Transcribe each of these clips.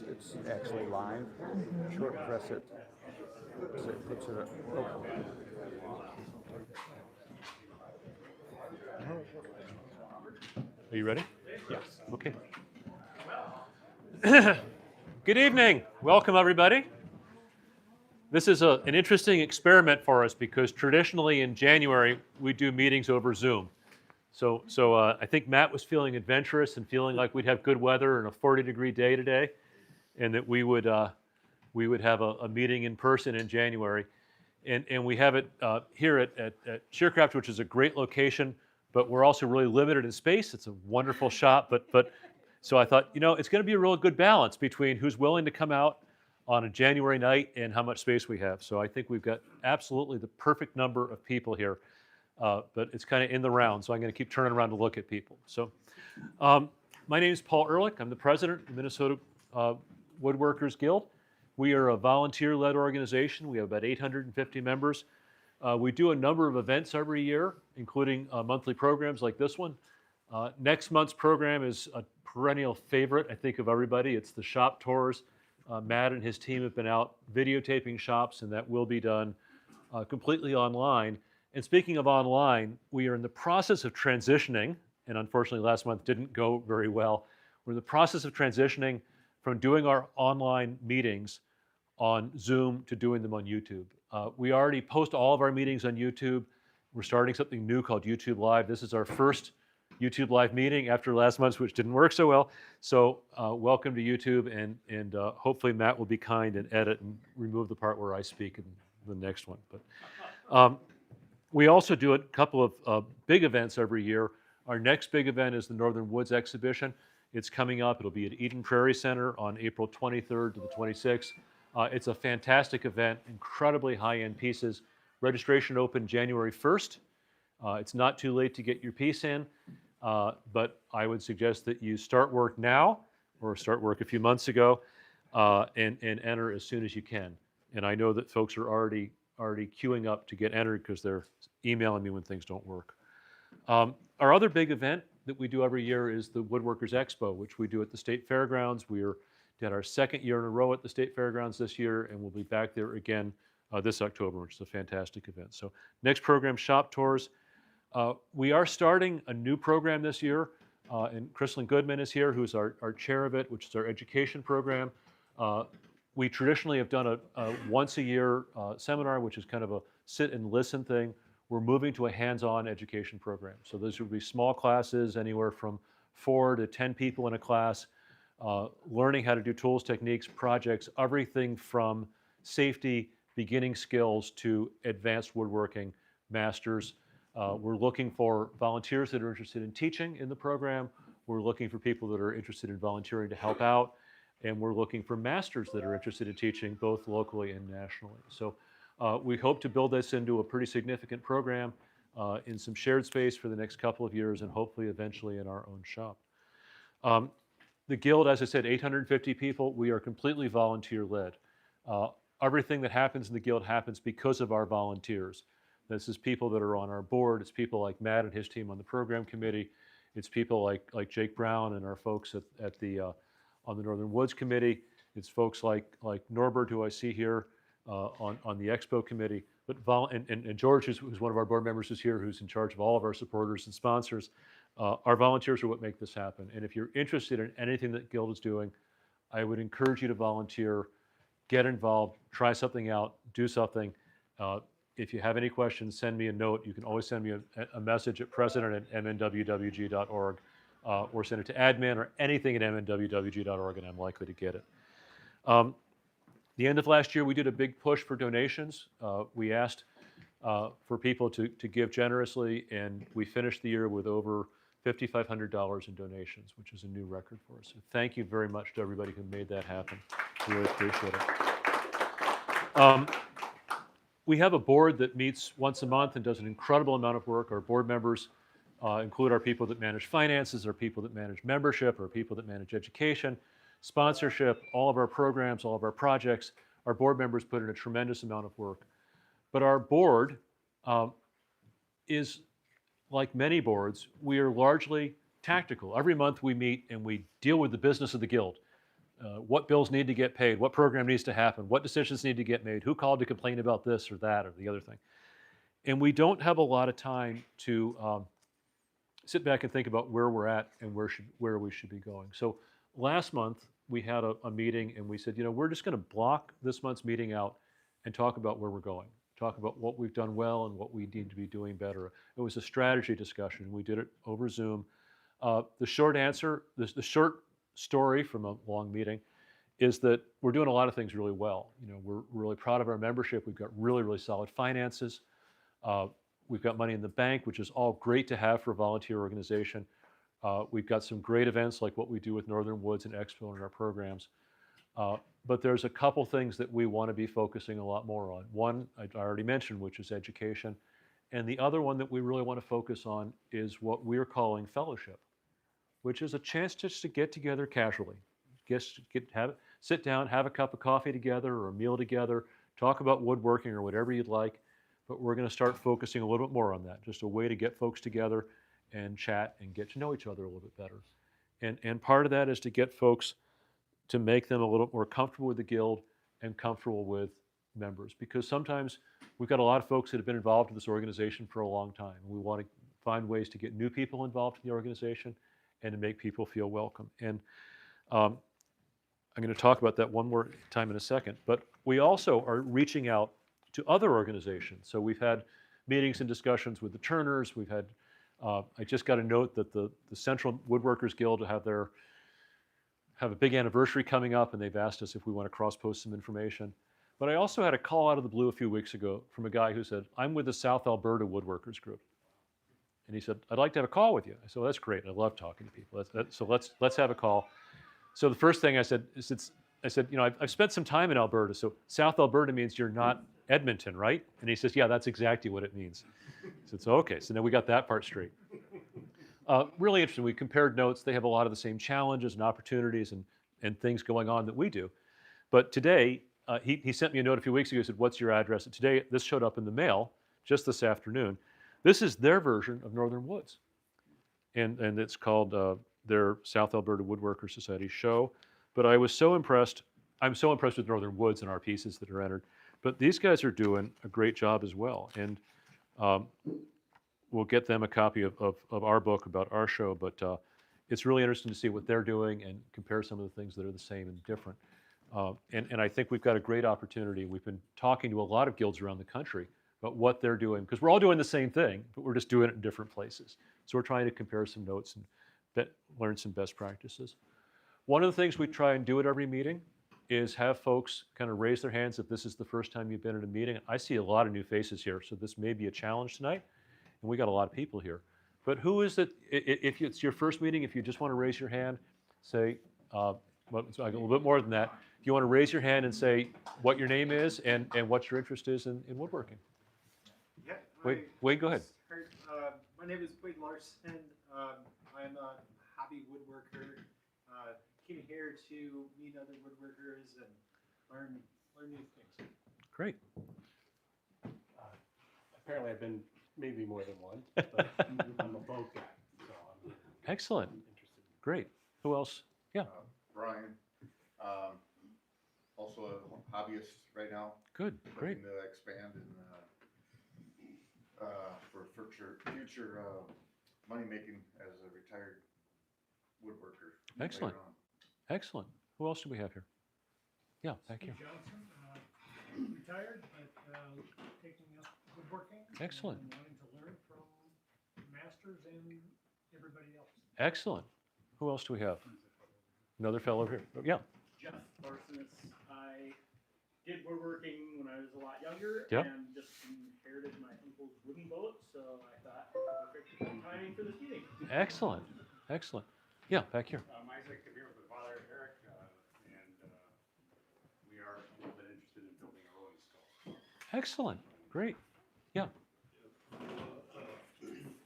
it's actually live. Short press it, so it puts it. Oh. Are you ready? Yes. Okay. Good evening. Welcome, everybody. This is an interesting experiment for us because traditionally in January we do meetings over Zoom. So I think Matt was feeling adventurous and feeling like we'd have good weather and a 40-degree day today, and that we would have a meeting in person in January. And we have it here at Shearcraft, which is a great location, but we're also really limited in space. It's a wonderful shop, but so I thought, it's going to be a real good balance between who's willing to come out on a January night and how much space we have. So I think we've got absolutely the perfect number of people here, but it's kind of in the round, so I'm going to keep turning around to look at people. So my name is Paul Ehrlich. I'm the president of the Minnesota Woodworkers Guild. We are a volunteer-led organization. We have about 850 members. We do a number of events every year, including monthly programs like this one. Next month's program is a perennial favorite, I think, of everybody. It's the shop tours. Matt and his team have been out videotaping shops, and that will be done completely online. And speaking of online, we are in the process of transitioning, and unfortunately last month didn't go very well. We're in the process of transitioning from doing our online meetings on Zoom to doing them on YouTube. We already post all of our meetings on YouTube. We're starting something new called YouTube Live. This is our first YouTube Live meeting after last month's, which didn't work so well. So welcome to YouTube, and hopefully Matt will be kind and edit and remove the part where I speak in the next one. But we also do a couple of big events every year. Our next big event is the Northern Woods Exhibition. It's coming up. It'll be at Eden Prairie Center on April 23rd to the 26th. It's a fantastic event, incredibly high-end pieces. Registration opened January 1st. It's not too late to get your piece in, but I would suggest that you start work now or start work a few months ago and enter as soon as you can. And I know that folks are already queuing up to get entered because they're emailing me when things don't work. Our other big event that we do every year is the Woodworkers Expo, which we do at the State Fairgrounds. We did our second year in a row at the State Fairgrounds this year, and we'll be back there again this October, which is a fantastic event. So next program, shop tours. We are starting a new program this year, and Chrislyn Goodman is here, who's our chair of it, which is our education program. We traditionally have done a once-a-year seminar, which is kind of a sit and listen thing. We're moving to a hands-on education program. So those would be small classes, anywhere from 4 to 10 people in a class, learning how to do tools, techniques, projects, everything from safety, beginning skills to advanced woodworking masters. We're looking for volunteers that are interested in teaching in the program. We're looking for people that are interested in volunteering to help out. And we're looking for masters that are interested in teaching both locally and nationally. So we hope to build this into a pretty significant program in some shared space for the next couple of years and hopefully eventually in our own shop. The Guild, as I said, 850 people. We are completely volunteer-led. Everything that happens in the Guild happens because of our volunteers. This is people that are on our board. It's people like Matt and his team on the program committee. It's people like Jake Brown and our folks on the Northern Woods Committee. It's folks like Norbert, who I see here on the Expo Committee. But and George, who's one of our board members, is here, who's in charge of all of our supporters and sponsors. Our volunteers are what make this happen. And if you're interested in anything that Guild is doing, I would encourage you to volunteer, get involved, try something out, do something. If you have any questions, send me a note. You can always send me a message at president@mnwwg.org or send it to admin or anything at mnwwg.org, and I'm likely to get it. The end of last year, we did a big push for donations. We asked for people to give generously, and we finished the year with over $5,500 in donations, which is a new record for us. So thank you very much to everybody who made that happen. Really appreciate it. We have a board that meets once a month and does an incredible amount of work. Our board members include our people that manage finances, our people that manage membership, our people that manage education, sponsorship, all of our programs, all of our projects. Our board members put in a tremendous amount of work. But our board is, like many boards, we are largely tactical. Every month we meet and we deal with the business of the Guild. what bills need to get paid, what program needs to happen, what decisions need to get made, who called to complain about this or that or the other thing. And we don't have a lot of time to sit back and think about where we're at and where we should be going. So last month we had a meeting and we said, we're just going to block this month's meeting out and talk about where we're going, talk about what we've done well and what we need to be doing better. It was a strategy discussion. We did it over Zoom. The short answer, the short story from a long meeting is that we're doing a lot of things really well. We're really proud of our membership. We've got really, really solid finances. We've got money in the bank, which is all great to have for a volunteer organization. We've got some great events like what we do with Northern Woods and Expo in our programs. But there's a couple things that we want to be focusing a lot more on. One, I already mentioned, which is education. And the other one that we really want to focus on is what we're calling fellowship, which is a chance just to get together casually. Sit down, have a cup of coffee together or a meal together, talk about woodworking or whatever you'd like. But we're going to start focusing a little bit more on that, just a way to get folks together and chat and get to know each other a little bit better. And part of that is to get folks to make them a little more comfortable with the guild and comfortable with members. Because sometimes we've got a lot of folks that have been involved in this organization for a long time. We want to find ways to get new people involved in the organization and to make people feel welcome. And I'm going to talk about that one more time in a second. But we also are reaching out to other organizations. So we've had meetings and discussions with the Turners. We've had, I just got a note that the Central Woodworkers Guild have a big anniversary coming up, and they've asked us if we want to cross-post some information. But I also had a call out of the blue a few weeks ago from a guy who said, I'm with the South Alberta Woodworkers Group. And he said, I'd like to have a call with you. I said, well, that's great. I love talking to people. So let's have a call. So the first thing I said is, I've spent some time in Alberta. So South Alberta means you're not Edmonton, right? And he says, yeah, that's exactly what it means. So it's okay. So now we got that part straight. Really interesting. We compared notes. They have a lot of the same challenges and opportunities and things going on that we do. But today, he sent me a note a few weeks ago. He said, what's your address? And today, this showed up in the mail just this afternoon. This is their version of Northern Woods. And it's called their South Alberta Woodworkers Society show. But I was so impressed. I'm so impressed with Northern Woods and our pieces that are entered. But these guys are doing a great job as well. And we'll get them a copy of our book about our show. But it's really interesting to see what they're doing and compare some of the things that are the same and different. And I think we've got a great opportunity. We've been talking to a lot of guilds around the country about what they're doing, because we're all doing the same thing, but we're just doing it in different places. So we're trying to compare some notes and learn some best practices. One of the things we try and do at every meeting is have folks kind of raise their hands if this is the first time you've been at a meeting. I see a lot of new faces here, so this may be a challenge tonight, and we got a lot of people here. But who is it, if it's your first meeting, if you just want to raise your hand, say, a little bit more than that, if you want to raise your hand and say what your name is and what your interest is in woodworking. Yeah. Wade, go ahead. My name is Wade Larson. I'm a hobby woodworker. Came here to meet other woodworkers and learn new things. Great. Apparently I've been maybe more than one, but I'm a boat guy, so I'm Excellent. interested. Great. Who else? Yeah. Brian, also a hobbyist right now. Good. Great. Looking to expand and for future money making as a retired woodworker. Excellent. later on. Excellent. Who else do we have here? Yeah, back here. Steve Johnson, retired, but taking up woodworking. Excellent. And wanting to learn from masters and everybody else. Excellent. Who else do we have? Another fellow here. Yeah. Jeff Larson. I did woodworking when I was a lot younger Yep. and just inherited my uncle's wooden boat, so I thought perfect timing for this meeting. Excellent. Excellent. Yeah, back here. I'm Isaac. I'm here with my father, Eric, and we are a little bit interested in building a rolling skull. Excellent. Great. Yeah.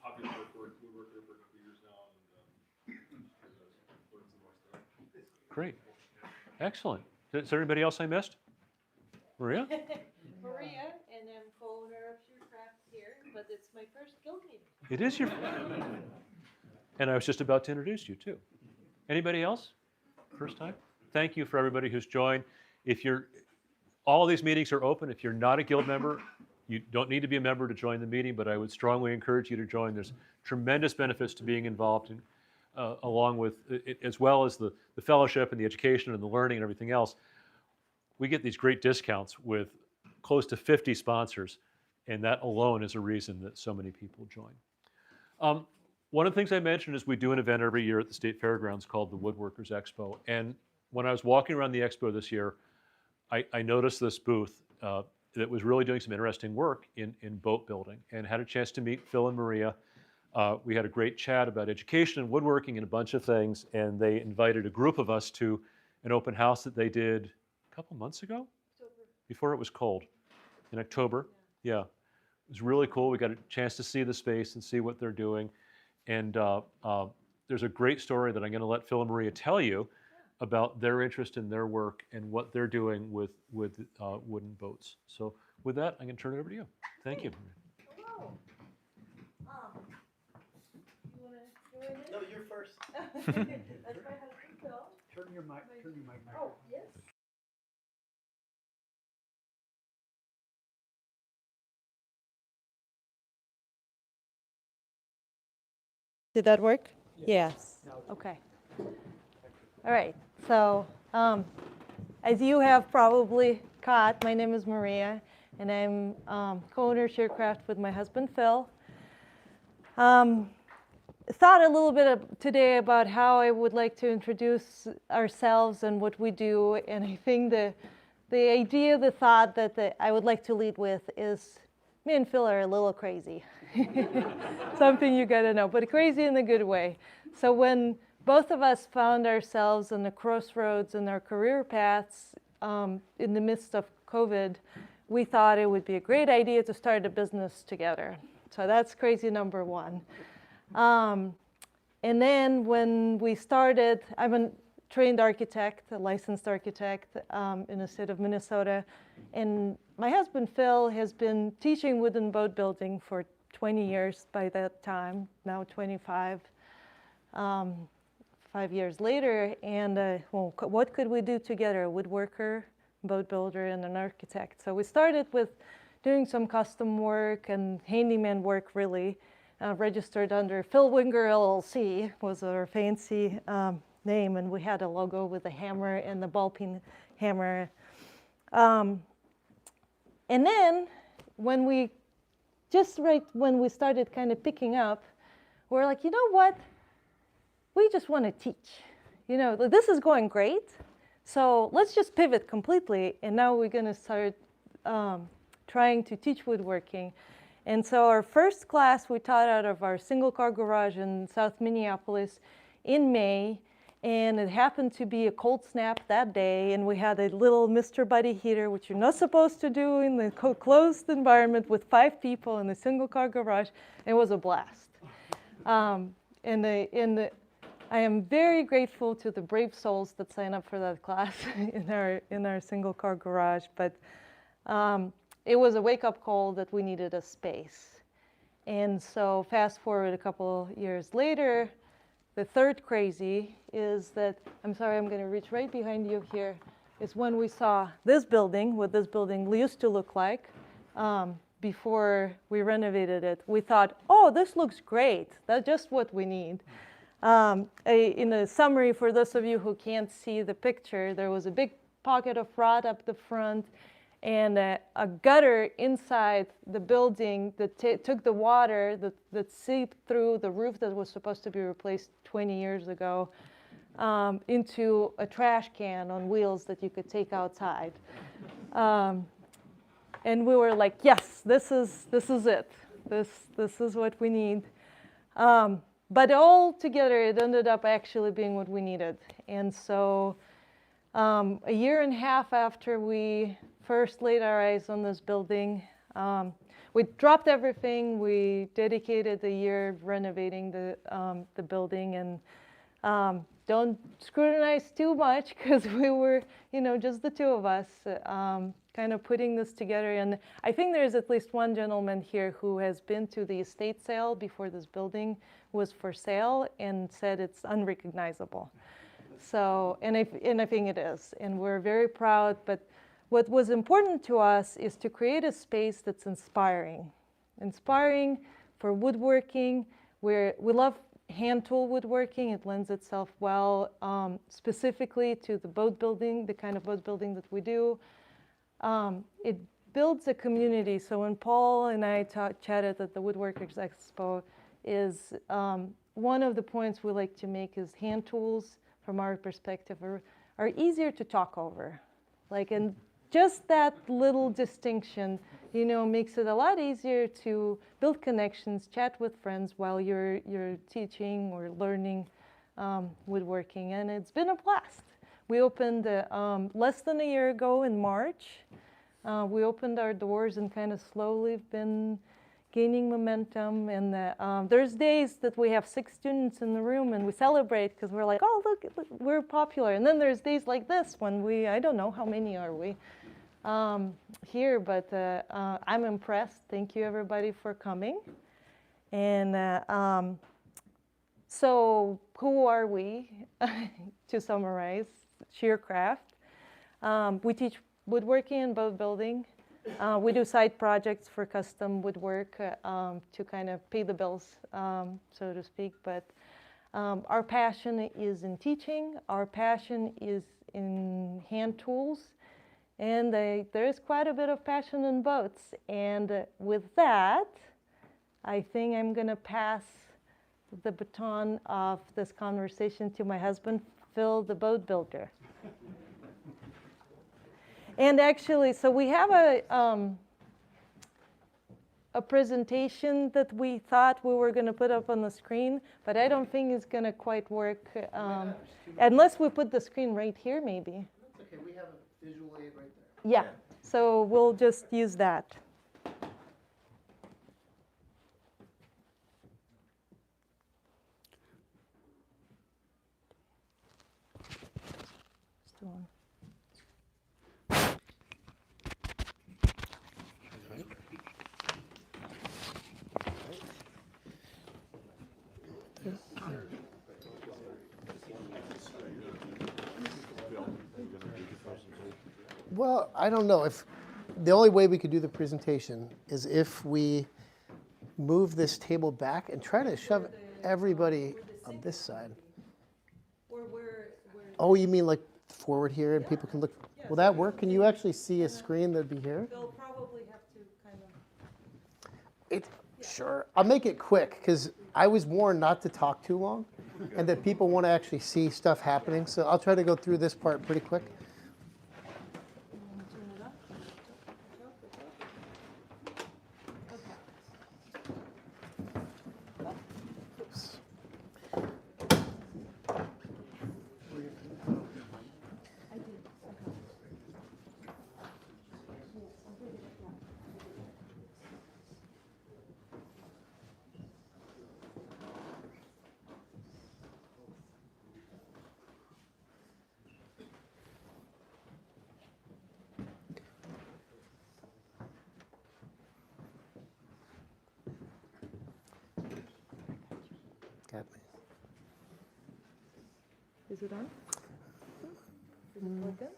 Hobby woodworker for a couple years now, and learned some more stuff. Great. Excellent. Is there anybody else I missed? Maria? Maria, and I'm co-owner of Pure Craft here, but it's my first guild meeting. It is your. And I was just about to introduce you too. Anybody else? First time? thank you for everybody who's joined. If you're, all these meetings are open. If you're not a guild member, you don't need to be a member to join the meeting, but I would strongly encourage you to join. There's tremendous benefits to being involved in, along with it, as well as the fellowship and the education and the learning and everything else. We get these great discounts with close to 50 sponsors, and that alone is a reason that so many people join. One of the things I mentioned is we do an event every year at the State Fairgrounds called the Woodworkers Expo. And when I was walking around the expo this year, I noticed this booth that was really doing some interesting work in boat building, and had a chance to meet Phil and Maria. We had a great chat about education and woodworking and a bunch of things, and they invited a group of us to an open house that they did a couple months ago, before it was cold, in October. Yeah, it was really cool. We got a chance to see the space and see what they're doing. And there's a great story that I'm going to let Phil and Maria tell you about their interest in their work and what they're doing with wooden boats. So with that, I'm going to turn it over to you. Thank you. Hello. You wanna join in? No, you're first. That's my husband, Phil. Turn your mic Oh, yes. Did that work? Yes. Okay. All right. So, as you have probably caught, my name is Maria, and I'm co-owner of Sharecraft with my husband Phil. Thought a little bit today about how I would like to introduce ourselves and what we do, and I think the idea, the thought that I would like to lead with is me and Phil are a little crazy. Something you gotta know, but crazy in a good way. So when both of us found ourselves in the crossroads in our career paths in the midst of COVID, we thought it would be a great idea to start a business together. So that's crazy number one. And then when we started, I'm a trained architect, a licensed architect in the state of Minnesota. And my husband, Phil, has been teaching wooden boat building for 20 years by that time, now 25, 5 years later. And well, what could we do together? A woodworker, boat builder, and an architect. So we started with doing some custom work and handyman work, really. Registered under Phil Winger LLC was our fancy name, and we had a logo with a hammer and the ball peen hammer. And then when we started kind of picking up, we're like, you know what? We just want to teach. You know, this is going great, so let's just pivot completely, and now we're going to start trying to teach woodworking. And so our first class we taught out of our single car garage in South Minneapolis in May, and it happened to be a cold snap that day, and we had a little Mr. Buddy heater, which you're not supposed to do in the closed environment with 5 people in a single car garage. It was a blast. I am very grateful to the brave souls that signed up for that class in our single car garage, but it was a wake-up call that we needed a space. And so fast forward a couple years later, the third crazy is that, I'm sorry, I'm going to reach right behind you here, is when we saw this building, what this building used to look like before we renovated it. We thought, oh, this looks great. That's just what we need. In a summary, for those of you who can't see the picture, there was a big pocket of rot up the front, and a gutter inside the building that took the water that seeped through the roof that was supposed to be replaced 20 years ago into a trash can on wheels that you could take outside. And we were like, yes, this is it. This is what we need. But all together, it ended up actually being what we needed. And so a year and a half after we first laid our eyes on this building, we dropped everything. We dedicated a year renovating the building, and don't scrutinize too much because we were, just the two of us kind of putting this together. And I think there's at least one gentleman here who has been to the estate sale before this building was for sale and said it's unrecognizable. So, and I think it is, and we're very proud. But what was important to us is to create a space that's inspiring for woodworking, where we love hand tool woodworking. It lends itself well, specifically to the boat building, the kind of boat building that we do. It builds a community. So when Paul and I chatted at the Woodworkers Expo, is one of the points we like to make is hand tools, from our perspective, are easier to talk over. Like, and just that little distinction, you know, makes it a lot easier to build connections, chat with friends while you're teaching or learning woodworking, and it's been a blast. We opened less than a year ago in March. We opened our doors and kind of slowly been gaining momentum. And there's days that we have 6 students in the room and we celebrate because we're like, oh, look, we're popular. And then there's days like this when I don't know how many are we here, but I'm impressed. Thank you, everybody, for coming. And so who are we, to summarize? Shearcraft. We teach woodworking and boat building. We do side projects for custom woodwork to kind of pay the bills, so to speak. But our passion is in teaching. Our passion is in hand tools. And there is quite a bit of passion in boats. And with that, I think I'm going to pass the baton of this conversation to my husband, Phil, the boat builder. And actually, so we have a presentation that we thought we were going to put up on the screen, but I don't think it's going to quite work unless we put the screen right here, maybe. That's okay, we have a visual aid right there. Yeah, so we'll just use that. Still on. Well, I don't know. If the only way we could do the presentation is if we move this table back and try to shove everybody on this side. Oh, you mean like forward here and people can look? Will that work? Can you actually see a screen that'd be here? They'll probably have to kind of. Sure. I'll make it quick because I was warned not to talk too long and that people want to actually see stuff happening. So I'll try to go through this part pretty quick. Got me. Is it on? Is it plugged in?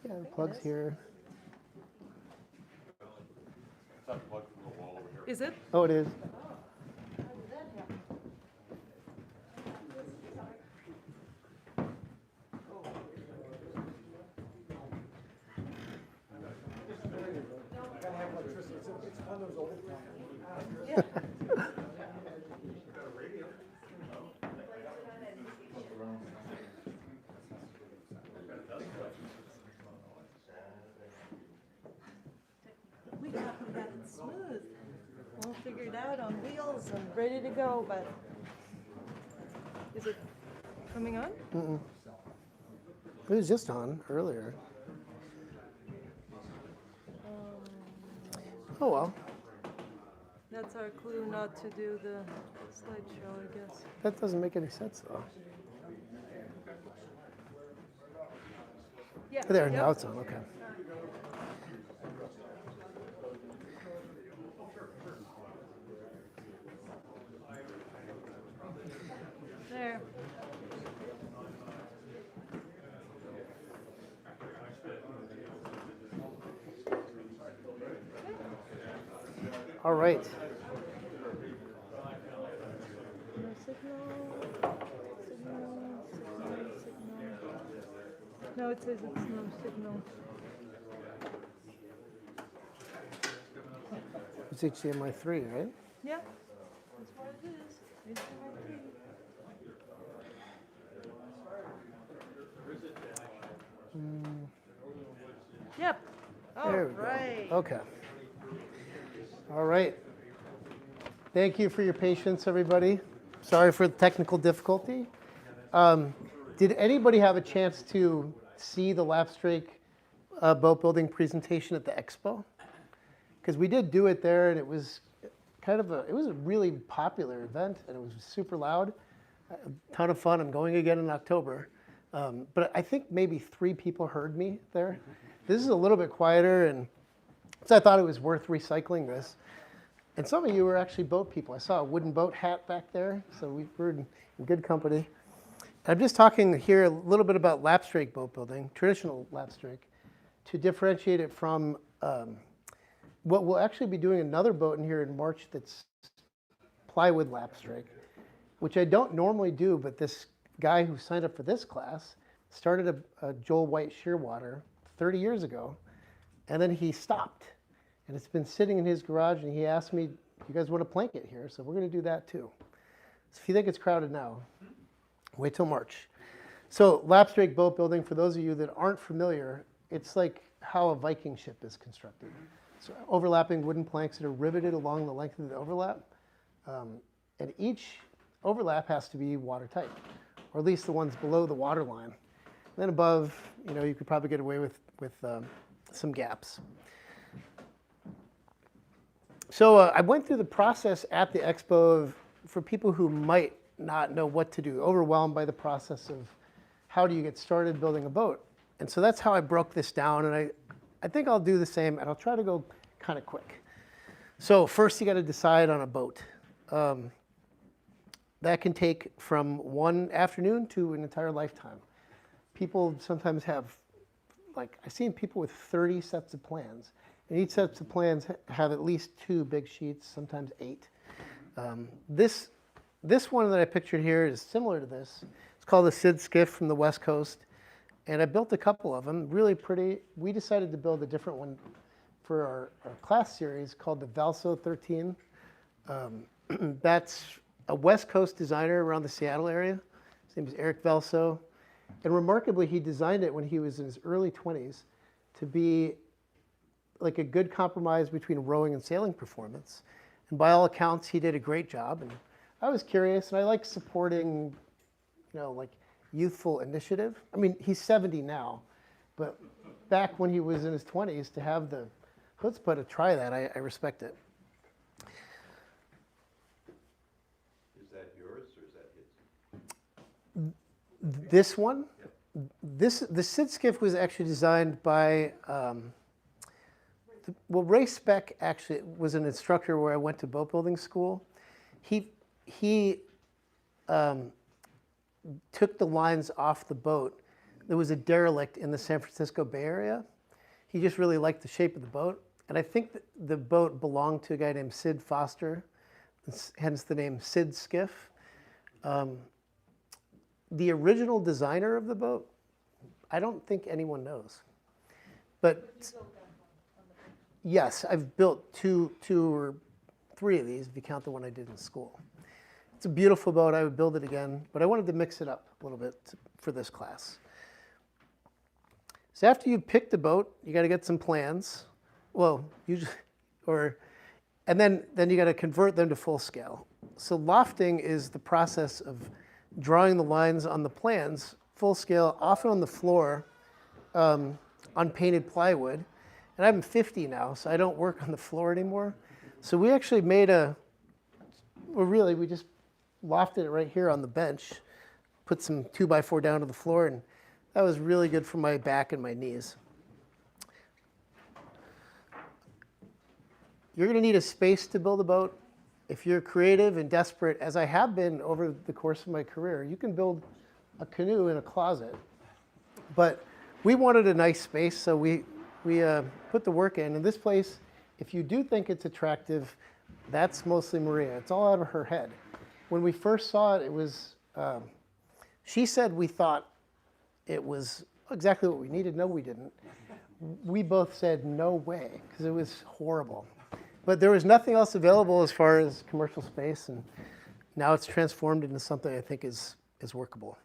Yeah, the plug's here. Is it? Oh, it is. How did that happen? We got it smooth. All figured out on wheels and ready to go, but is it coming on? Mm-mm. It was just on earlier. Oh, well. That's our clue not to do the slideshow, I guess. That doesn't make any sense, though. Yeah. There, yep. now it's on. Okay. There. All right. No signal. Signal. No, it says it's no signal. It's HDMI 3, right? Yeah, that's what it is. HDMI 3. Yep. All There we go. right. Okay. All right. Thank you for your patience, everybody. Sorry for the technical difficulty. Did anybody have a chance to see the Lapstrake boat building presentation at the expo? Because we did do it there, and it was it was a really popular event, and it was super loud, a ton of fun. I'm going again in October. But I think maybe 3 people heard me there. This is a little bit quieter, and so I thought it was worth recycling this. And some of you were actually boat people. I saw a wooden boat hat back there, so we were in good company. I'm just talking here a little bit about Lapstrake boat building, traditional Lapstrake, to differentiate it from what we'll actually be doing another boat in here in March that's plywood Lapstrake, which I don't normally do, but this guy who signed up for this class started a Joel White Shearwater 30 years ago, and then he stopped. And it's been sitting in his garage, and he asked me, you guys want to plank it here? So we're going to do that too. So if you think it's crowded now, wait till March. So Lapstrake boat building, for those of you that aren't familiar, it's like how a Viking ship is constructed. So overlapping wooden planks that are riveted along the length of the overlap. And each overlap has to be watertight, or at least the ones below the water line. And then above, you could probably get away with some gaps. So I went through the process at the expo for people who might not know what to do, overwhelmed by the process of how do you get started building a boat. And so that's how I broke this down, and I think I'll do the same, and I'll try to go kind of quick. So first you got to decide on a boat. That can take from one afternoon to an entire lifetime. People sometimes have, I've seen people with 30 sets of plans. And each set of plans have at least 2 big sheets, sometimes 8. This one that I pictured here is similar to this. It's called the Sid Skiff from the West Coast. And I built a couple of them, really pretty. We decided to build a different one for our class series called the Valso 13. That's a West Coast designer around the Seattle area. His name is Eric Valso. And remarkably, he designed it when he was in his early 20s to be like a good compromise between rowing and sailing performance. And by all accounts, he did a great job. And I was curious, and I like supporting, youthful initiative. I mean, he's 70 now, but back when he was in his 20s, to have the chutzpah to try that, I respect it. Is that yours or is that his? This one, the Sid Skiff was actually designed by, Ray Speck actually was an instructor where I went to boat building school. He took the lines off the boat. There was a derelict in the San Francisco Bay Area. He just really liked the shape of the boat. And I think that the boat belonged to a guy named Sid Foster, hence the name Sid Skiff. The original designer of the boat, I don't think anyone knows. But yes, I've built two or 3 of these, if you count the one I did in school. It's a beautiful boat. I would build it again, but I wanted to mix it up a little bit for this class. So after you pick the boat, you got to get some plans. Well, and then you got to convert them to full scale. So lofting is the process of drawing the lines on the plans, full scale, often on the floor, on painted plywood. And I'm 50 now, so I don't work on the floor anymore. So we actually made we just lofted it right here on the bench, put some 2x4 down to the floor, and that was really good for my back and my knees. You're going to need a space to build a boat. If you're creative and desperate, as I have been over the course of my career, you can build a canoe in a closet. But we wanted a nice space, so we put the work in. And this place if you do think it's attractive, that's mostly Maria. It's all out of her head. When we first saw it, it was, she said we thought it was exactly what we needed. No, we didn't. We both said no way, because it was horrible. But there was nothing else available as far as commercial space, and now it's transformed into something I think is workable.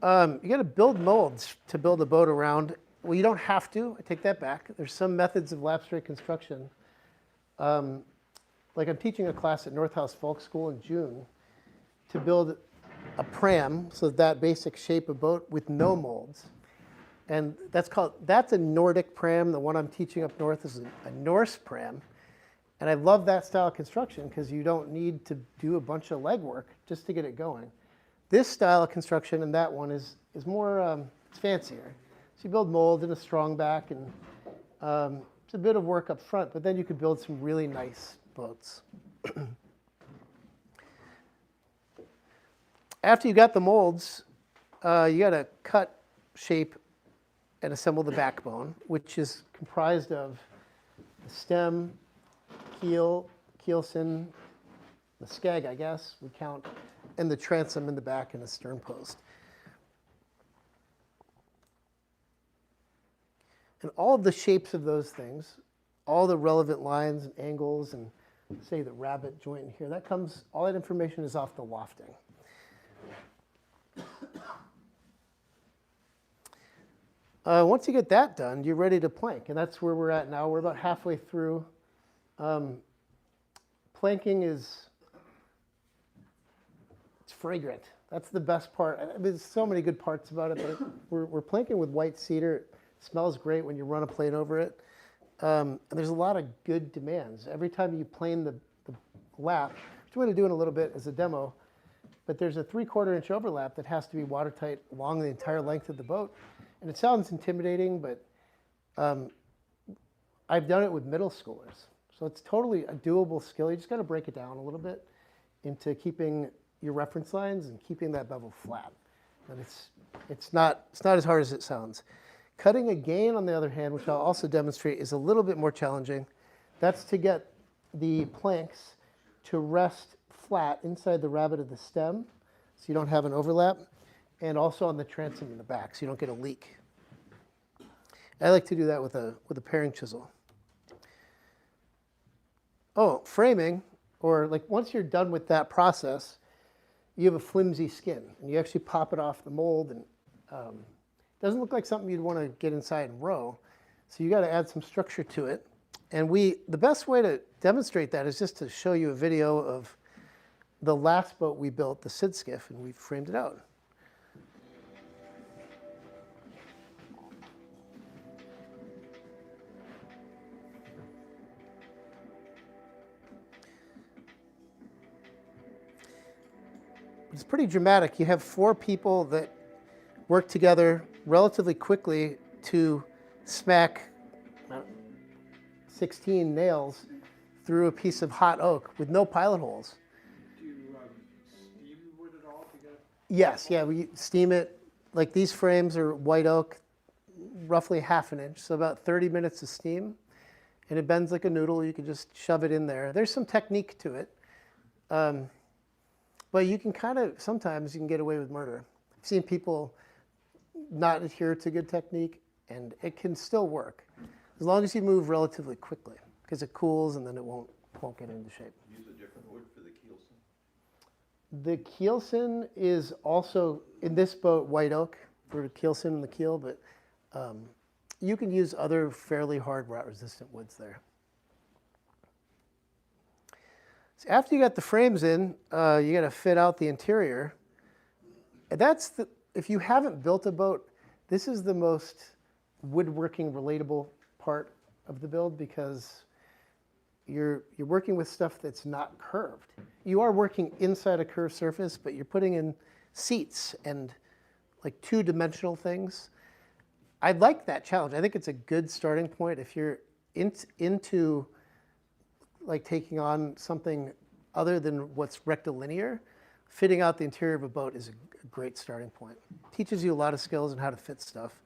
You got to build molds to build a boat around. Well, you don't have to. I take that back. There's some methods of Lapstrake construction. Like I'm teaching a class at Northhouse Folk School in June to build a pram, so that basic shape of boat with no molds. And that's a Nordic pram. The one I'm teaching up north is a Norse pram. And I love that style of construction because you don't need to do a bunch of legwork just to get it going. This style of construction and that one is more, it's fancier. So you build mold and a strong back, and it's a bit of work up front, but then you could build some really nice boats. After you got the molds, you got to cut, shape, and assemble the backbone, which is comprised of the stem, keel, keelson, the skeg, I guess, we count, and the transom in the back and the stern post. And all of the shapes of those things, all the relevant lines and angles, and say the rabbet joint in here, that comes, all that information is off the lofting. Once you get that done, you're ready to plank, and that's where we're at now. We're about halfway through. Planking it's fragrant. That's the best part. I mean, there's so many good parts about it, but we're planking with white cedar. It smells great when you run a plane over it. And there's a lot of good demands. Every time you plane the lap, which we're going to do in a little bit as a demo, but there's a 3/4 inch overlap that has to be watertight along the entire length of the boat. And it sounds intimidating, but I've done it with middle schoolers. So it's totally a doable skill. You just got to break it down a little bit into keeping your reference lines and keeping that bevel flat. And it's not as hard as it sounds. Cutting a gain, on the other hand, which I'll also demonstrate, is a little bit more challenging. That's to get the planks to rest flat inside the rabbet of the stem, so you don't have an overlap, and also on the transom in the back, so you don't get a leak. I like to do that with a paring chisel. Oh, framing, or like once you're done with that process, you have a flimsy skin, and you actually pop it off the mold, and it doesn't look like something you'd want to get inside and row, so you got to add some structure to it. And the best way to demonstrate that is just to show you a video of the last boat we built, the Sid Skiff, and we framed it out. It's pretty dramatic. You have 4 people that work together relatively quickly to smack 16 nails through a piece of hot oak with no pilot holes. Do you steam wood at all to get? Yes, yeah, we steam it. Like these frames are white oak, roughly 1/2 inch, so about 30 minutes of steam. And it bends like a noodle. You can just shove it in there. There's some technique to it. But you can sometimes you can get away with murder. I've seen people not adhere to good technique, and it can still work as long as you move relatively quickly, because it cools and then it won't get into shape. Use a different wood for the keelson? The keelson is also, in this boat, white oak for the keelson and the keel, but you can use other fairly hard rot-resistant woods there. So after you got the frames in, you got to fit out the interior. And if you haven't built a boat, this is the most woodworking relatable part of the build, because you're working with stuff that's not curved. You are working inside a curved surface, but you're putting in seats and like 2-dimensional things. I like that challenge. I think it's a good starting point if you're into like taking on something other than what's rectilinear. Fitting out the interior of a boat is a great starting point. Teaches you a lot of skills on how to fit stuff.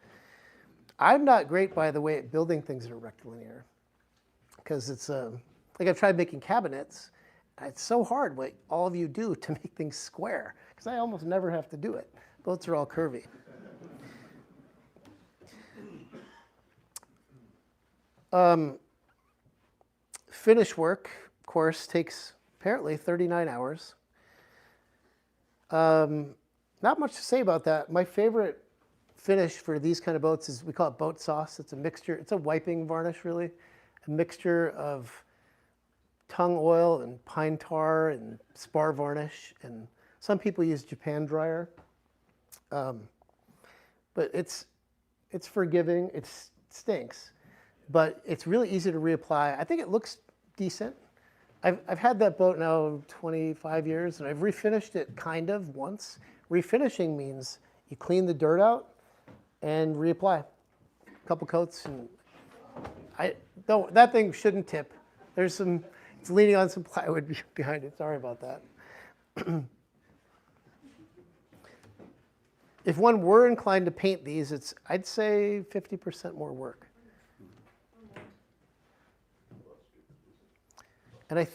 I'm not great, by the way, at building things that are rectilinear, because it's like I've tried making cabinets. It's so hard what all of you do to make things square, because I almost never have to do it. Boats are all curvy. Finish work, of course, takes apparently 39 hours. Not much to say about that. My favorite finish for these kind of boats is, we call it boat sauce. It's a mixture, it's a wiping varnish really, a mixture of tung oil and pine tar and spar varnish, and some people use Japan dryer. But it's forgiving, it stinks, but it's really easy to reapply. I think it looks decent. I've had that boat now 25 years, and I've refinished it kind of once. Refinishing means you clean the dirt out and reapply. A couple coats, and that thing shouldn't tip. It's leaning on some plywood behind it. Sorry about that. If one were inclined to paint these, I'd say 50% more work. And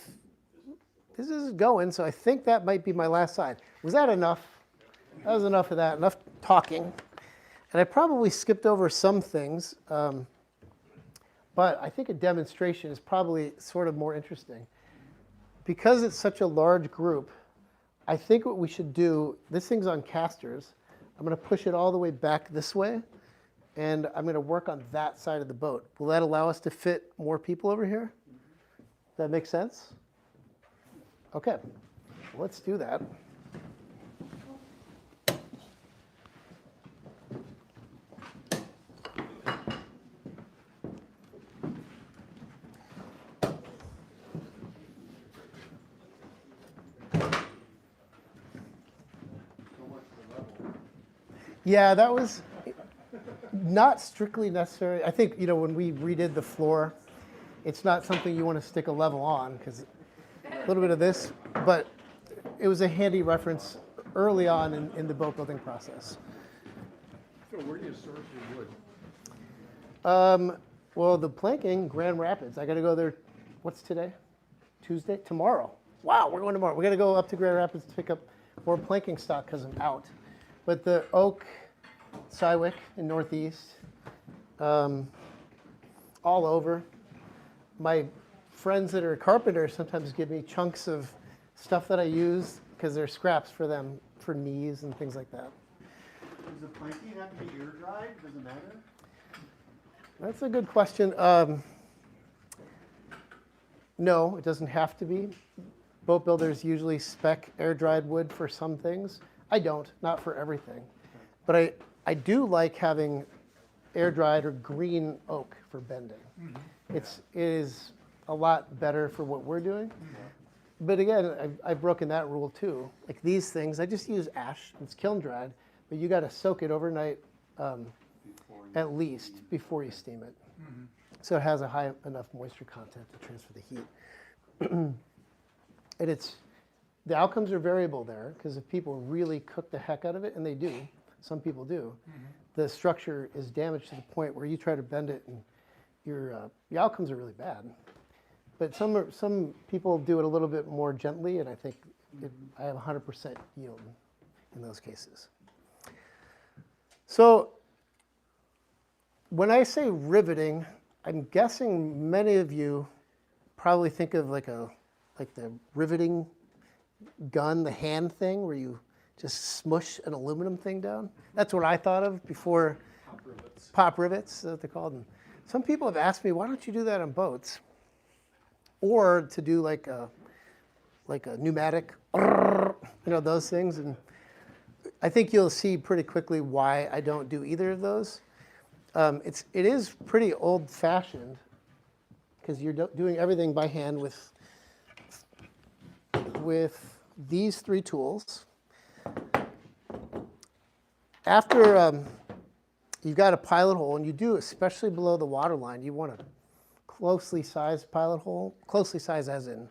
this is going, so I think that might be my last slide. Was that enough? That was enough of that, enough talking. And I probably skipped over some things, but I think a demonstration is probably sort of more interesting. Because it's such a large group, I think what we should do, this thing's on casters. I'm going to push it all the way back this way, and I'm going to work on that side of the boat. Will that allow us to fit more people over here? Does that make sense? Okay, let's do that. Yeah, that was not strictly necessary. I think, when we redid the floor, it's not something you want to stick a level on, because a little bit of this, but it was a handy reference early on in the boat building process. So where do you source your wood? Well, the planking, Grand Rapids. I got to go there. What's today? Tuesday? Tomorrow. Wow, we're going tomorrow. We're going to go up to Grand Rapids to pick up more planking stock because I'm out. But the oak, Cywick in Northeast, all over. My friends that are carpenters sometimes give me chunks of stuff that I use because they're scraps for them, for knees and things like that. Does the planking have to be air dried? Does it matter? That's a good question. No, it doesn't have to be. Boat builders usually spec air-dried wood for some things. I don't, not for everything. But I do like having air-dried or green oak for bending. Mm-hmm. It is a lot better for what we're doing. Mm-hmm. But again, I've broken that rule too. Like these things, I just use ash. It's kiln dried, but you got to soak it overnight at least before you steam it. Mm-hmm. So it has a high enough moisture content to transfer the heat. And the outcomes are variable there, because if people really cook the heck out of it, and they do, some people do, mm-hmm. the structure is damaged to the point where you try to bend it and your outcomes are really bad. But some people do it a little bit more gently, and I think I have 100% yield in those cases. So when I say riveting, I'm guessing many of you probably think of like the riveting gun, the hand thing where you just smush an aluminum thing down. That's what I thought of before. Pop rivets, that's what they're called. And some people have asked me, why don't you do that on boats? Or to do like a pneumatic, those things. And I think you'll see pretty quickly why I don't do either of those. It is pretty old-fashioned because you're doing everything by hand with these three tools. After you've got a pilot hole, and you do, especially below the water line, you want a closely sized pilot hole, closely sized as in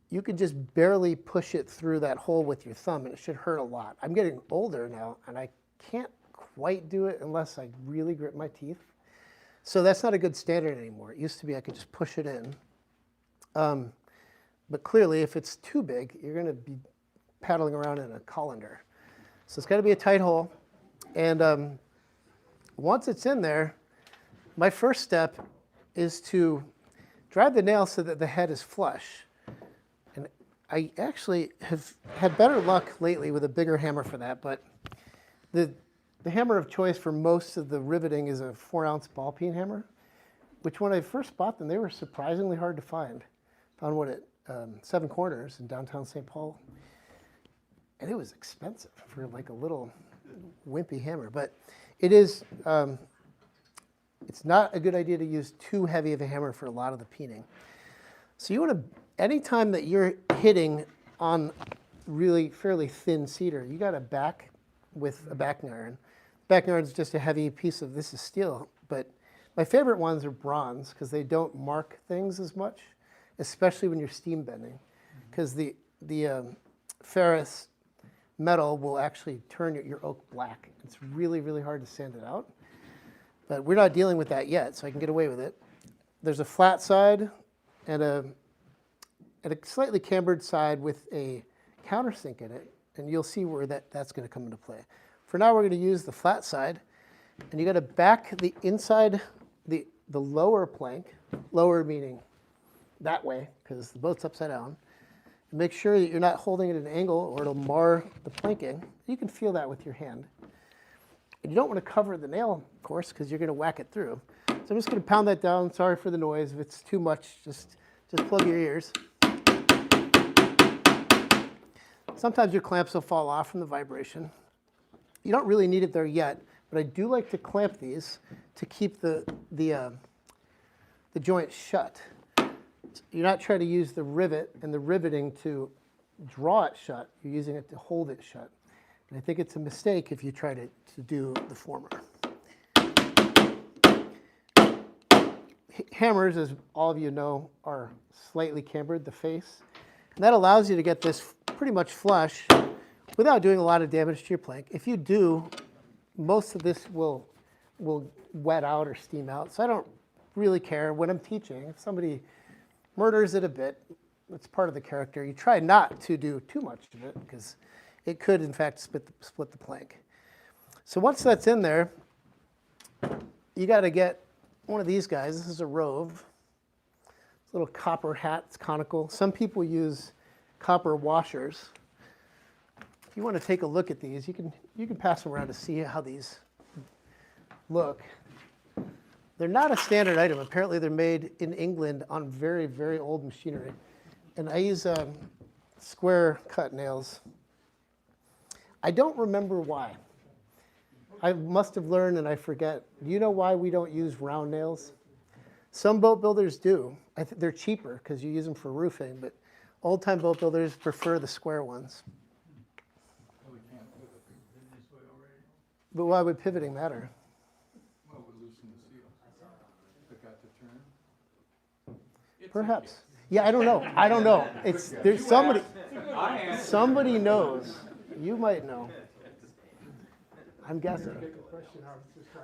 you could just barely push it through that hole with your thumb, and it should hurt a lot. I'm getting older now, and I can't quite do it unless I really grit my teeth. So that's not a good standard anymore. It used to be I could just push it in. But clearly, if it's too big, you're going to be paddling around in a colander. So it's got to be a tight hole. And once it's in there, my first step is to drive the nail so that the head is flush. And I actually have had better luck lately with a bigger hammer for that, but the hammer of choice for most of the riveting is a 4-ounce ball peen hammer, which when I first bought them, they were surprisingly hard to find. Found one at Seven Corners in downtown St. Paul. And it was expensive for like a little wimpy hammer, but it is, it's not a good idea to use too heavy of a hammer for a lot of the peening. So you want to, anytime that you're hitting on really fairly thin cedar, you got to back with a backing iron. Backing iron is just a heavy piece of, this is steel, but my favorite ones are bronze because they don't mark things as much, especially when you're steam bending, because the ferrous metal will actually turn your oak black. It's really, really hard to sand it out. But we're not dealing with that yet, so I can get away with it. There's a flat side and a slightly cambered side with a countersink in it, and you'll see where that's going to come into play. For now, we're going to use the flat side, and you got to back the inside, the lower plank, lower meaning that way, because the boat's upside down. And make sure that you're not holding it at an angle or it'll mar the planking. You can feel that with your hand. And you don't want to cover the nail, of course, because you're going to whack it through. So I'm just going to pound that down. Sorry for the noise. If it's too much, just plug your ears. Sometimes your clamps will fall off from the vibration. You don't really need it there yet, but I do like to clamp these to keep the joint shut. You're not trying to use the rivet and the riveting to draw it shut. You're using it to hold it shut. And I think it's a mistake if you try to do the former. Hammers, as all of you know, are slightly cambered, the face. And that allows you to get this pretty much flush without doing a lot of damage to your plank. If you do, most of this will wet out or steam out. So I don't really care when I'm teaching. If somebody murders it a bit, it's part of the character. You try not to do too much of it because it could, in fact, split the plank. So once that's in there, you got to get one of these guys. This is a Rove. It's a little copper hat. It's conical. Some people use copper washers. If you want to take a look at these, you can pass them around to see how these look. They're not a standard item. Apparently, they're made in England on very, very old machinery. And I use square cut nails. I don't remember why. I must have learned and I forget. Do you know why we don't use round nails? Some boat builders do. They're cheaper because you use them for roofing, but old-time boat builders prefer the square ones. But why would pivoting matter? Well, we loosen the seal. It got to turn. Perhaps. Yeah, I don't know. I don't know. There's somebody knows. You might know. I'm guessing.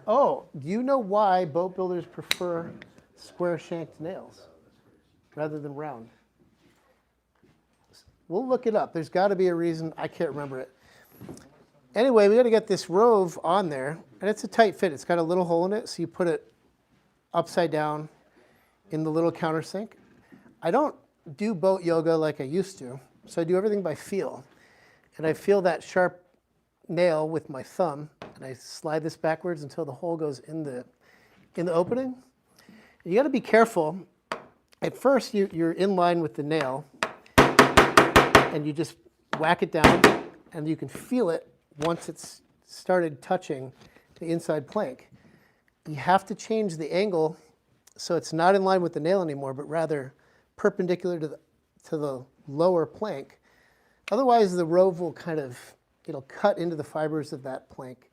Oh, do you know why boat builders prefer square shanked nails rather than round? We'll look it up. There's got to be a reason. I can't remember it. Anyway, we got to get this Rove on there, and it's a tight fit. It's got a little hole in it, so you put it upside down in the little countersink. I don't do boat yoga like I used to, so I do everything by feel. And I feel that sharp nail with my thumb, and I slide this backwards until the hole goes in the opening. You got to be careful. At first, you're in line with the nail, and you just whack it down, and you can feel it once it's started touching the inside plank. You have to change the angle so it's not in line with the nail anymore, but rather perpendicular to the lower plank. Otherwise, the Rove will it'll cut into the fibers of that plank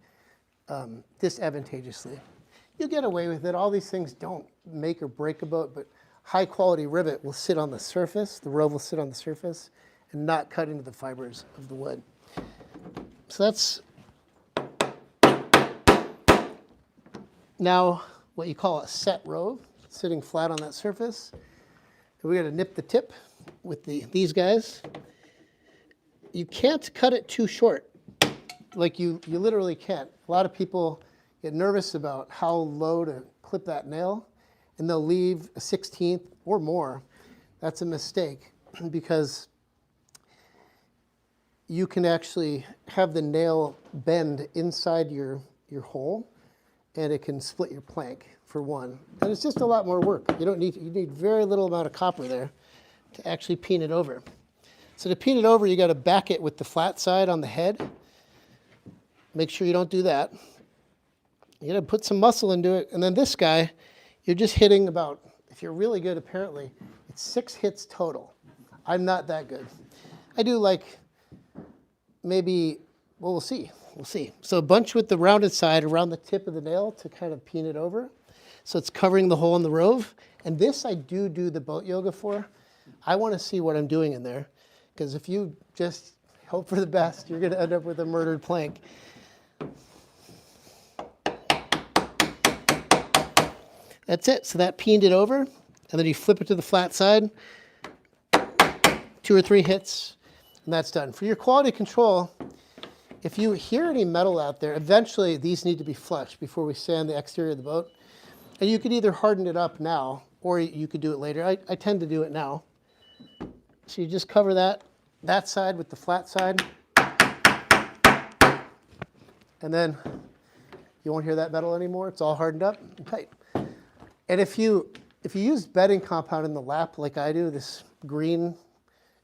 disadvantageously. You get away with it. All these things don't make or break a boat, but high quality rivet will sit on the surface, the Rove will sit on the surface and not cut into the fibers of the wood. So now what you call a set rove, sitting flat on that surface. And we're going to nip the tip with these guys. You can't cut it too short. Like you literally can't. A lot of people get nervous about how low to clip that nail, and they'll leave a 16th or more. That's a mistake because you can actually have the nail bend inside your hole, and it can split your plank for one. And it's just a lot more work. You need very little amount of copper there to actually peen it over. So to peen it over, you got to back it with the flat side on the head. Make sure you don't do that. You got to put some muscle into it. And then this guy, you're just hitting about, if you're really good apparently, it's 6 hits total. I'm not that good. I do like maybe, well, we'll see. We'll see. So a bunch with the rounded side around the tip of the nail to kind of peen it over. So it's covering the hole in the rove. And this I do the boat yoga for. I want to see what I'm doing in there. Because if you just hope for the best, you're going to end up with a murdered plank. That's it. So that peened it over. And then you flip it to the flat side. 2 or 3 hits. And that's done. For your quality control, if you hear any metal out there, eventually these need to be flushed before we sand the exterior of the boat. And you could either harden it up now, or you could do it later. I tend to do it now. So you just cover that side with the flat side. And then you won't hear that metal anymore. It's all hardened up and tight. And if you use bedding compound in the lap like I do, this green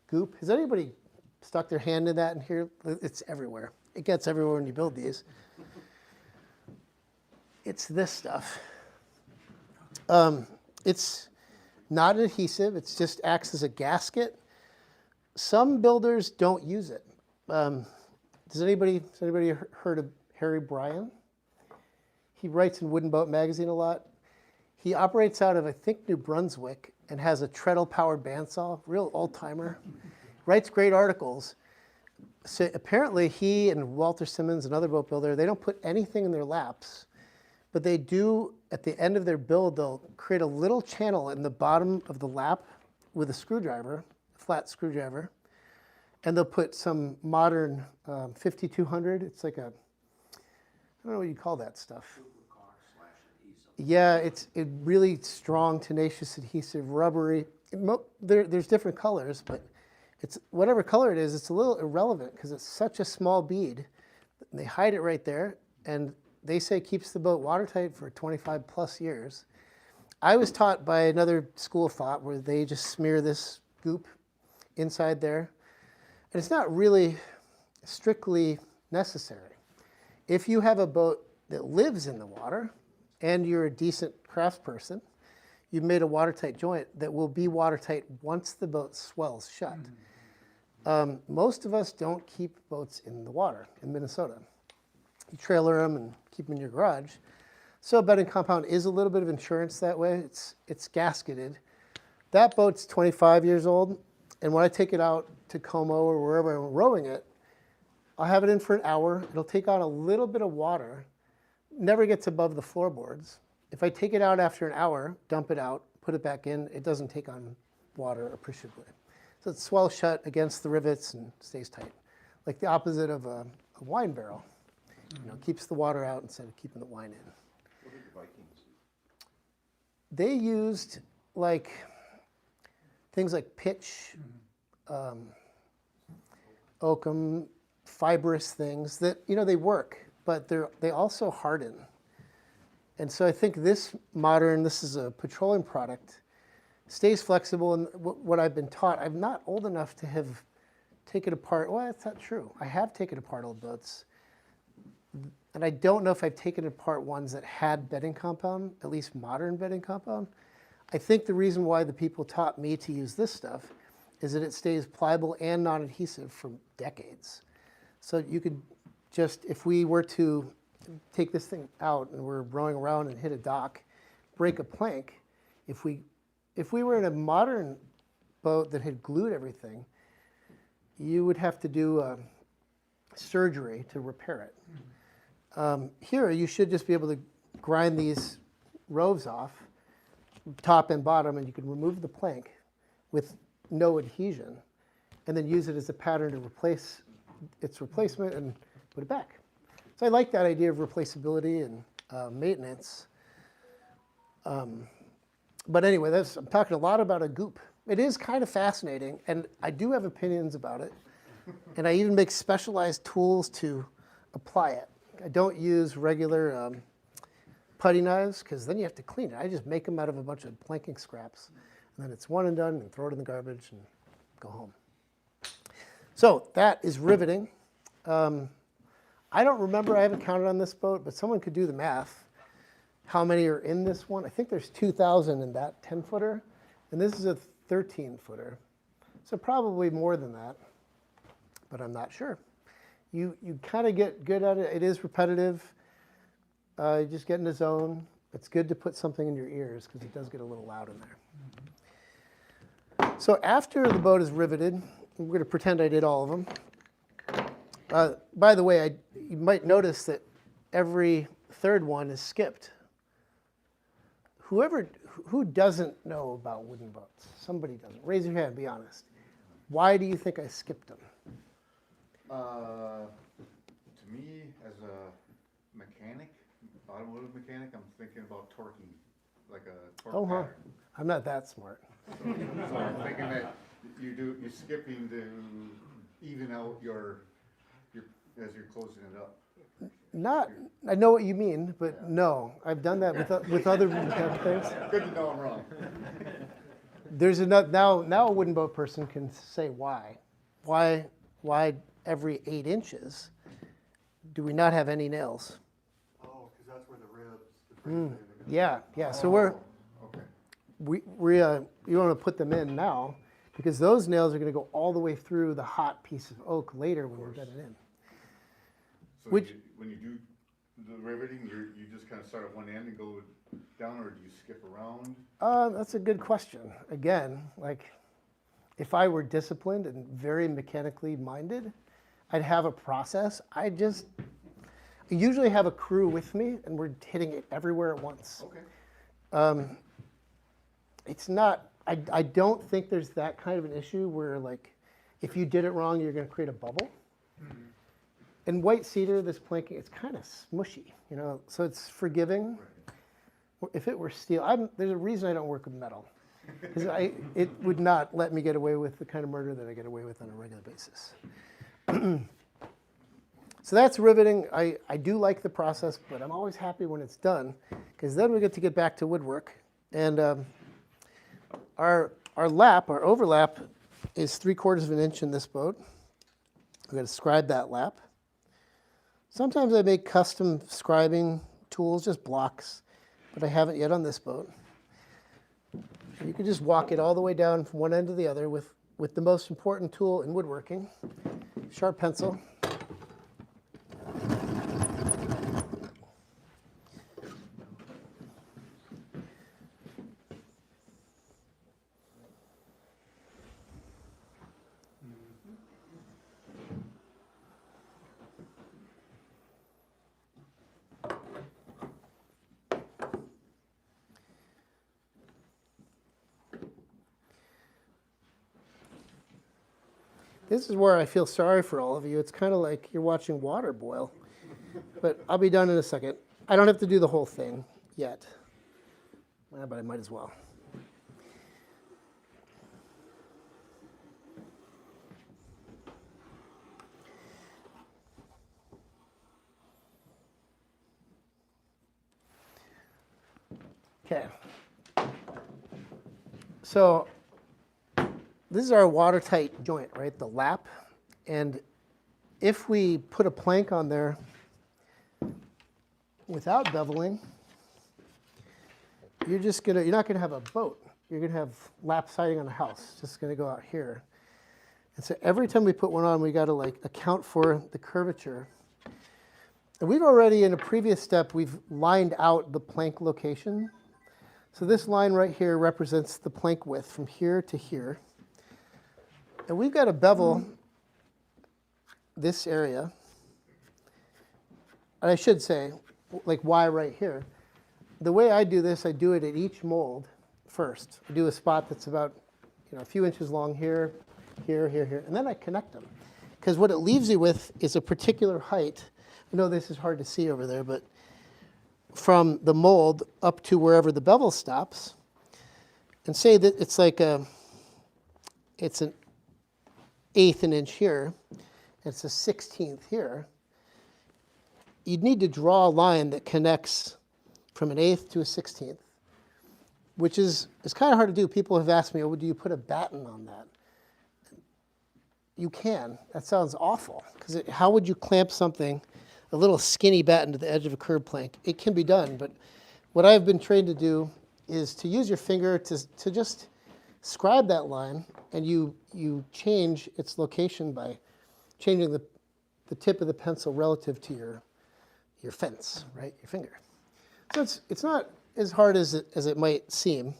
goop, has anybody stuck their hand in that in here? It's everywhere. It gets everywhere when you build these. It's this stuff. It's not adhesive. It just acts as a gasket. Some builders don't use it. Has anybody heard of Harry Bryan? He writes in Wooden Boat Magazine a lot. He operates out of, I think, New Brunswick and has a treadle-powered bandsaw, real old-timer. Writes great articles. So apparently he and Walter Simmons, another boat builder, they don't put anything in their laps, but they do, at the end of their build, they'll create a little channel in the bottom of the lap with a screwdriver, a flat screwdriver, and they'll put some modern 5200. It's like a, I don't know what you call that stuff. Yeah, it's really strong, tenacious, adhesive, rubbery. There's different colors, but it's whatever color it is, it's a little irrelevant because it's such a small bead. They hide it right there, and they say it keeps the boat watertight for 25 plus years. I was taught by another school of thought where they just smear this goop inside there. And it's not really strictly necessary. If you have a boat that lives in the water and you're a decent craftsperson, you've made a watertight joint that will be watertight once the boat swells shut. Most of us don't keep boats in the water in Minnesota. You trailer them and keep them in your garage. So bedding compound is a little bit of insurance that way. It's gasketed. That boat's 25 years old, and when I take it out to Como or wherever I'm rowing it, I'll have it in for an hour. It'll take on a little bit of water, never gets above the floorboards. If I take it out after an hour, dump it out, put it back in, it doesn't take on water appreciably. So it swells shut against the rivets and stays tight, like the opposite of a wine barrel. Keeps the water out instead of keeping the wine in. What did the Vikings use? They used things like pitch, oakum, fibrous things that, they work, but they also harden. And so I think this is a petroleum product, stays flexible. And what I've been taught, I'm not old enough to have taken apart, well, that's not true. I have taken apart old boats. And I don't know if I've taken apart ones that had bedding compound, at least modern bedding compound. I think the reason why the people taught me to use this stuff is that it stays pliable and non-adhesive for decades. So you could just, if we were to take this thing out and we're rowing around and hit a dock, break a plank, if we were in a modern boat that had glued everything, you would have to do surgery to repair it. Here, you should just be able to grind these rows off, top and bottom, and you can remove the plank with no adhesion, and then use it as a pattern to replace its replacement and put it back. So I like that idea of replaceability and maintenance. But anyway, I'm talking a lot about a goop. It is kind of fascinating, and I do have opinions about it. And I even make specialized tools to apply it. I don't use regular putty knives, because then you have to clean it. I just make them out of a bunch of planking scraps. And then it's one and done, and throw it in the garbage and go home. So that is riveting. I don't remember, I haven't counted on this boat, but someone could do the math. How many are in this one? I think there's 2,000 in that 10-footer, and this is a 13-footer. So probably more than that, but I'm not sure. You kind of get good at it. It is repetitive. You just get in the zone. It's good to put something in your ears because it does get a little loud in there. So after the boat is riveted, we're going to pretend I did all of them. By the way, you might notice that every third one is skipped. Who doesn't know about wooden boats? Somebody doesn't. Raise your hand, be honest. Why do you think I skipped them? To me, as a mechanic, automotive mechanic, I'm thinking about torquing, like a torque pattern. I'm not that smart. So I'm thinking that you're skipping to even out your as you're closing it up. I know what you mean, but no. I've done that with other things. Good to know I'm wrong. There's now a wooden boat person can say why. Why every 8 inches do we not have any nails? Oh, because that's where the ribs. Yeah. So you want to put them in now because those nails are going to go all the way through the hot piece of oak later when we're getting in. So when you do the riveting, you just kind of start at one end and go down, or do you skip around? That's a good question. Again, like if I were disciplined and very mechanically minded, I'd have a process. I usually have a crew with me, and we're hitting it everywhere at once. Okay. It's not. I don't think there's that kind of an issue where like, if you did it wrong, you're going to create a bubble. Mm-hmm. In white cedar, this planking, it's kind of smushy, so it's forgiving. Right. If it were steel, there's a reason I don't work with metal, because it would not let me get away with the kind of murder that I get away with on a regular basis. So that's riveting. I do like the process, but I'm always happy when it's done, because then we get back to woodwork. And our overlap is 3/4 of an inch in this boat. I'm going to scribe that lap. Sometimes I make custom scribing tools, just blocks, but I haven't yet on this boat. You can just walk it all the way down from one end to the other with the most important tool in woodworking, sharp pencil. This is where I feel sorry for all of you. It's kind of like you're watching water boil. But I'll be done in a second. I don't have to do the whole thing yet. But I might as well. Okay. So this is our watertight joint, right? The lap. And if we put a plank on there without beveling, you're not gonna have a boat. You're gonna have lap siding on a house. It's just gonna go out here. And so every time we put one on, we gotta like account for the curvature. And we've already, in a previous step, we've lined out the plank location. So this line right here represents the plank width from here to here. And we've got to bevel this area. And I should say, like, why right here? the way I do this, I do it at each mold first. I do a spot that's about a few inches long here, here, here, here, and then I connect them. Because what it leaves you with is a particular height. I know this is hard to see over there, but from the mold up to wherever the bevel stops, and say that it's like it's an 1/8 an inch here, and it's a 1/16 here, you'd need to draw a line that connects from an 1/8 to a 1/16, which is kind of hard to do. People have asked me, oh, do you put a batten on that? You can. That sounds awful, because how would you clamp something, a little skinny batten to the edge of a curb plank? It can be done, but what I've been trained to do is to use your finger to just scribe that line, and you change its location by changing the tip of the pencil relative to your fence, right, your finger. So it's not as hard as it might seem,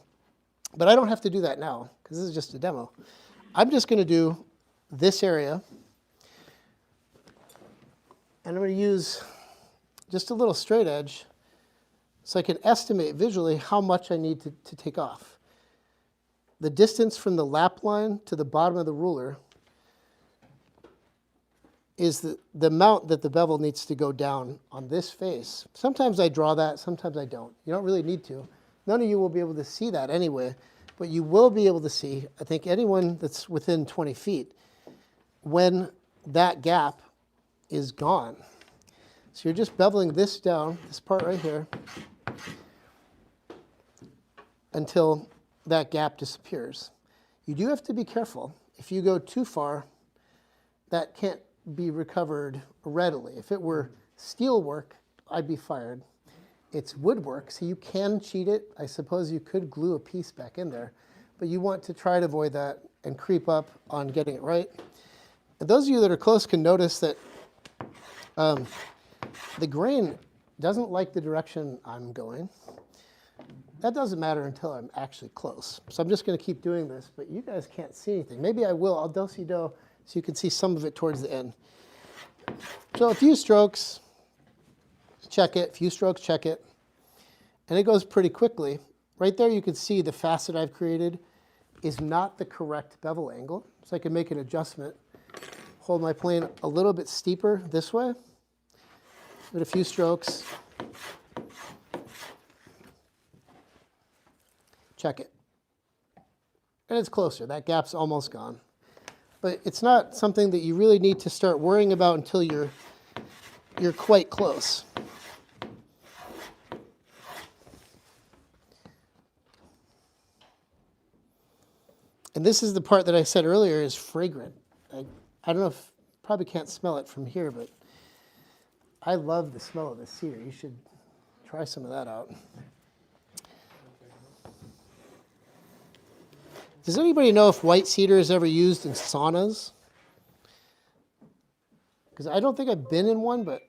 but I don't have to do that now, because this is just a demo. I'm just going to do this area, and I'm going to use just a little straight edge so I can estimate visually how much I need to take off. The distance from the lap line to the bottom of the ruler is the amount that the bevel needs to go down on this face. Sometimes I draw that, sometimes I don't. You don't really need to. None of you will be able to see that anyway, but you will be able to see, I think anyone that's within 20 feet, when that gap is gone. So you're just beveling this down, this part right here, until that gap disappears. You do have to be careful. If you go too far, that can't be recovered readily. If it were steel work, I'd be fired. It's woodwork, so you can cheat it. I suppose you could glue a piece back in there, but you want to try to avoid that and creep up on getting it right. And those of you that are close can notice that the grain doesn't like the direction I'm going. That doesn't matter until I'm actually close. So I'm just going to keep doing this, but you guys can't see anything. Maybe I will. I'll do-si-do so you can see some of it towards the end. So a few strokes, check it. A few strokes, check it. And it goes pretty quickly. Right there you can see the facet I've created is not the correct bevel angle. So I can make an adjustment. Hold my plane a little bit steeper this way. Give it a few strokes. Check it. And it's closer. That gap's almost gone. But it's not something that you really need to start worrying about until you're quite close. And this is the part that I said earlier is fragrant. I don't know if, probably can't smell it from here, but I love the smell of the cedar. You should try some of that out. Does anybody know if white cedar is ever used in saunas? Because I don't think I've been in one, but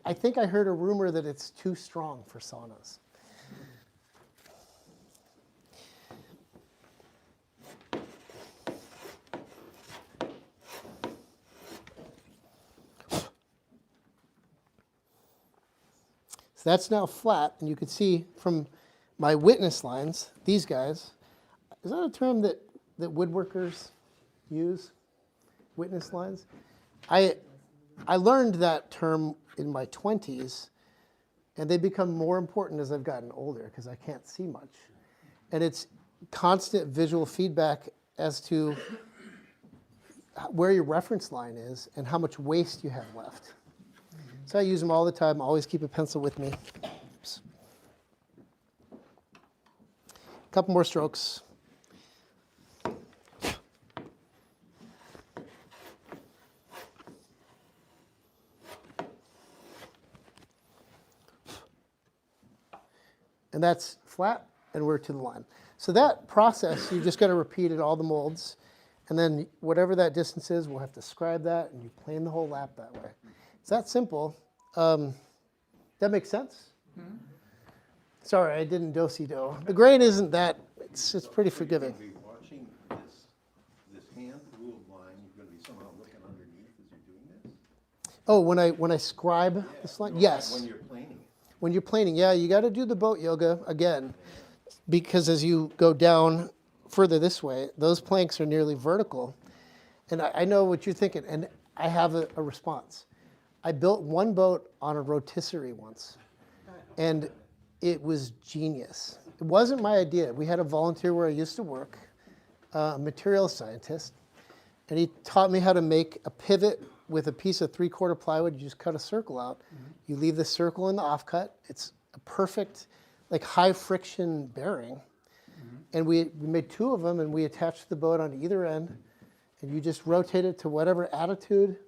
I think I heard a rumor that it's too strong for saunas. So that's now flat, and you can see from my witness lines, these guys. Is that a term that woodworkers use? Witness lines? I learned that term in my 20s, and they become more important as I've gotten older because I can't see much. And it's constant visual feedback as to where your reference line is and how much waste you have left. So I use them all the time. I always keep a pencil with me. Oops. A couple more strokes. And that's flat, and we're to the line. So that process, you've just got to repeat it all the molds. And then whatever that distance is, we'll have to scribe that, and you plane the whole lap that way. It's that simple. That makes sense? Mm-hmm. Sorry, I didn't do-si-do. The grain isn't that, it's pretty forgiving. You're going to be watching this hand-ruled line, you're going to be somehow looking underneath as you're doing this? Oh, when I scribe this line? Yes. When you're planing it. when you're planing, yeah, you got to do the boat yoga again, because as you go down further this way, those planks are nearly vertical. And I know what you're thinking, and I have a response. I built one boat on a rotisserie once, and it was genius. It wasn't my idea. We had a volunteer where I used to work, a materials scientist, and he taught me how to make a pivot with a piece of 3/4 plywood. You just cut a circle out. You leave the circle in the offcut. It's a perfect, like high friction bearing. And we made 2 of them, and we attached the boat on either end, and you just rotate it to whatever attitude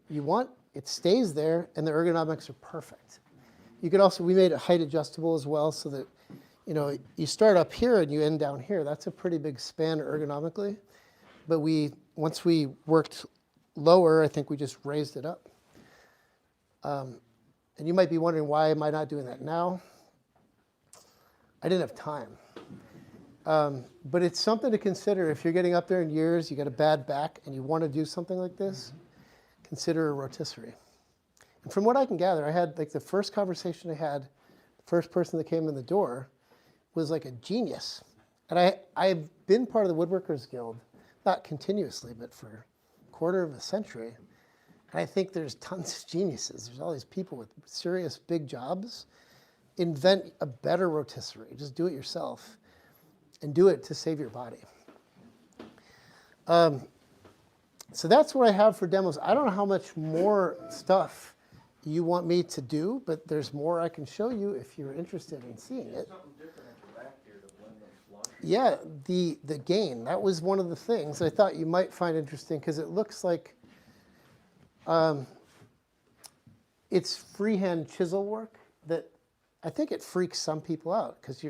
you want. It stays there, and the ergonomics are perfect. You could also, we made it height adjustable as well, so that, you know, you start up here and you end down here. That's a pretty big span ergonomically. But once we worked lower, I think we just raised it up. And you might be wondering, why am I not doing that now? I didn't have time. But it's something to consider. If you're getting up there in years, you got a bad back, and you want to do something like this, consider a rotisserie. And from what I can gather, I had, like, the first conversation I had, the first person that came in the door was like a genius. And I've been part of the Woodworkers Guild, not continuously, but for a quarter of a century. And I think there's tons of geniuses. There's all these people with serious big jobs. Invent a better rotisserie. Just do it yourself. And do it to save your body. So that's what I have for demos. I don't know how much more stuff you want me to do, but there's more I can show you if you're interested in seeing it. Yeah, the gain, that was one of the things I thought you might find interesting, because it looks like it's freehand chisel work that I think it freaks some people out, because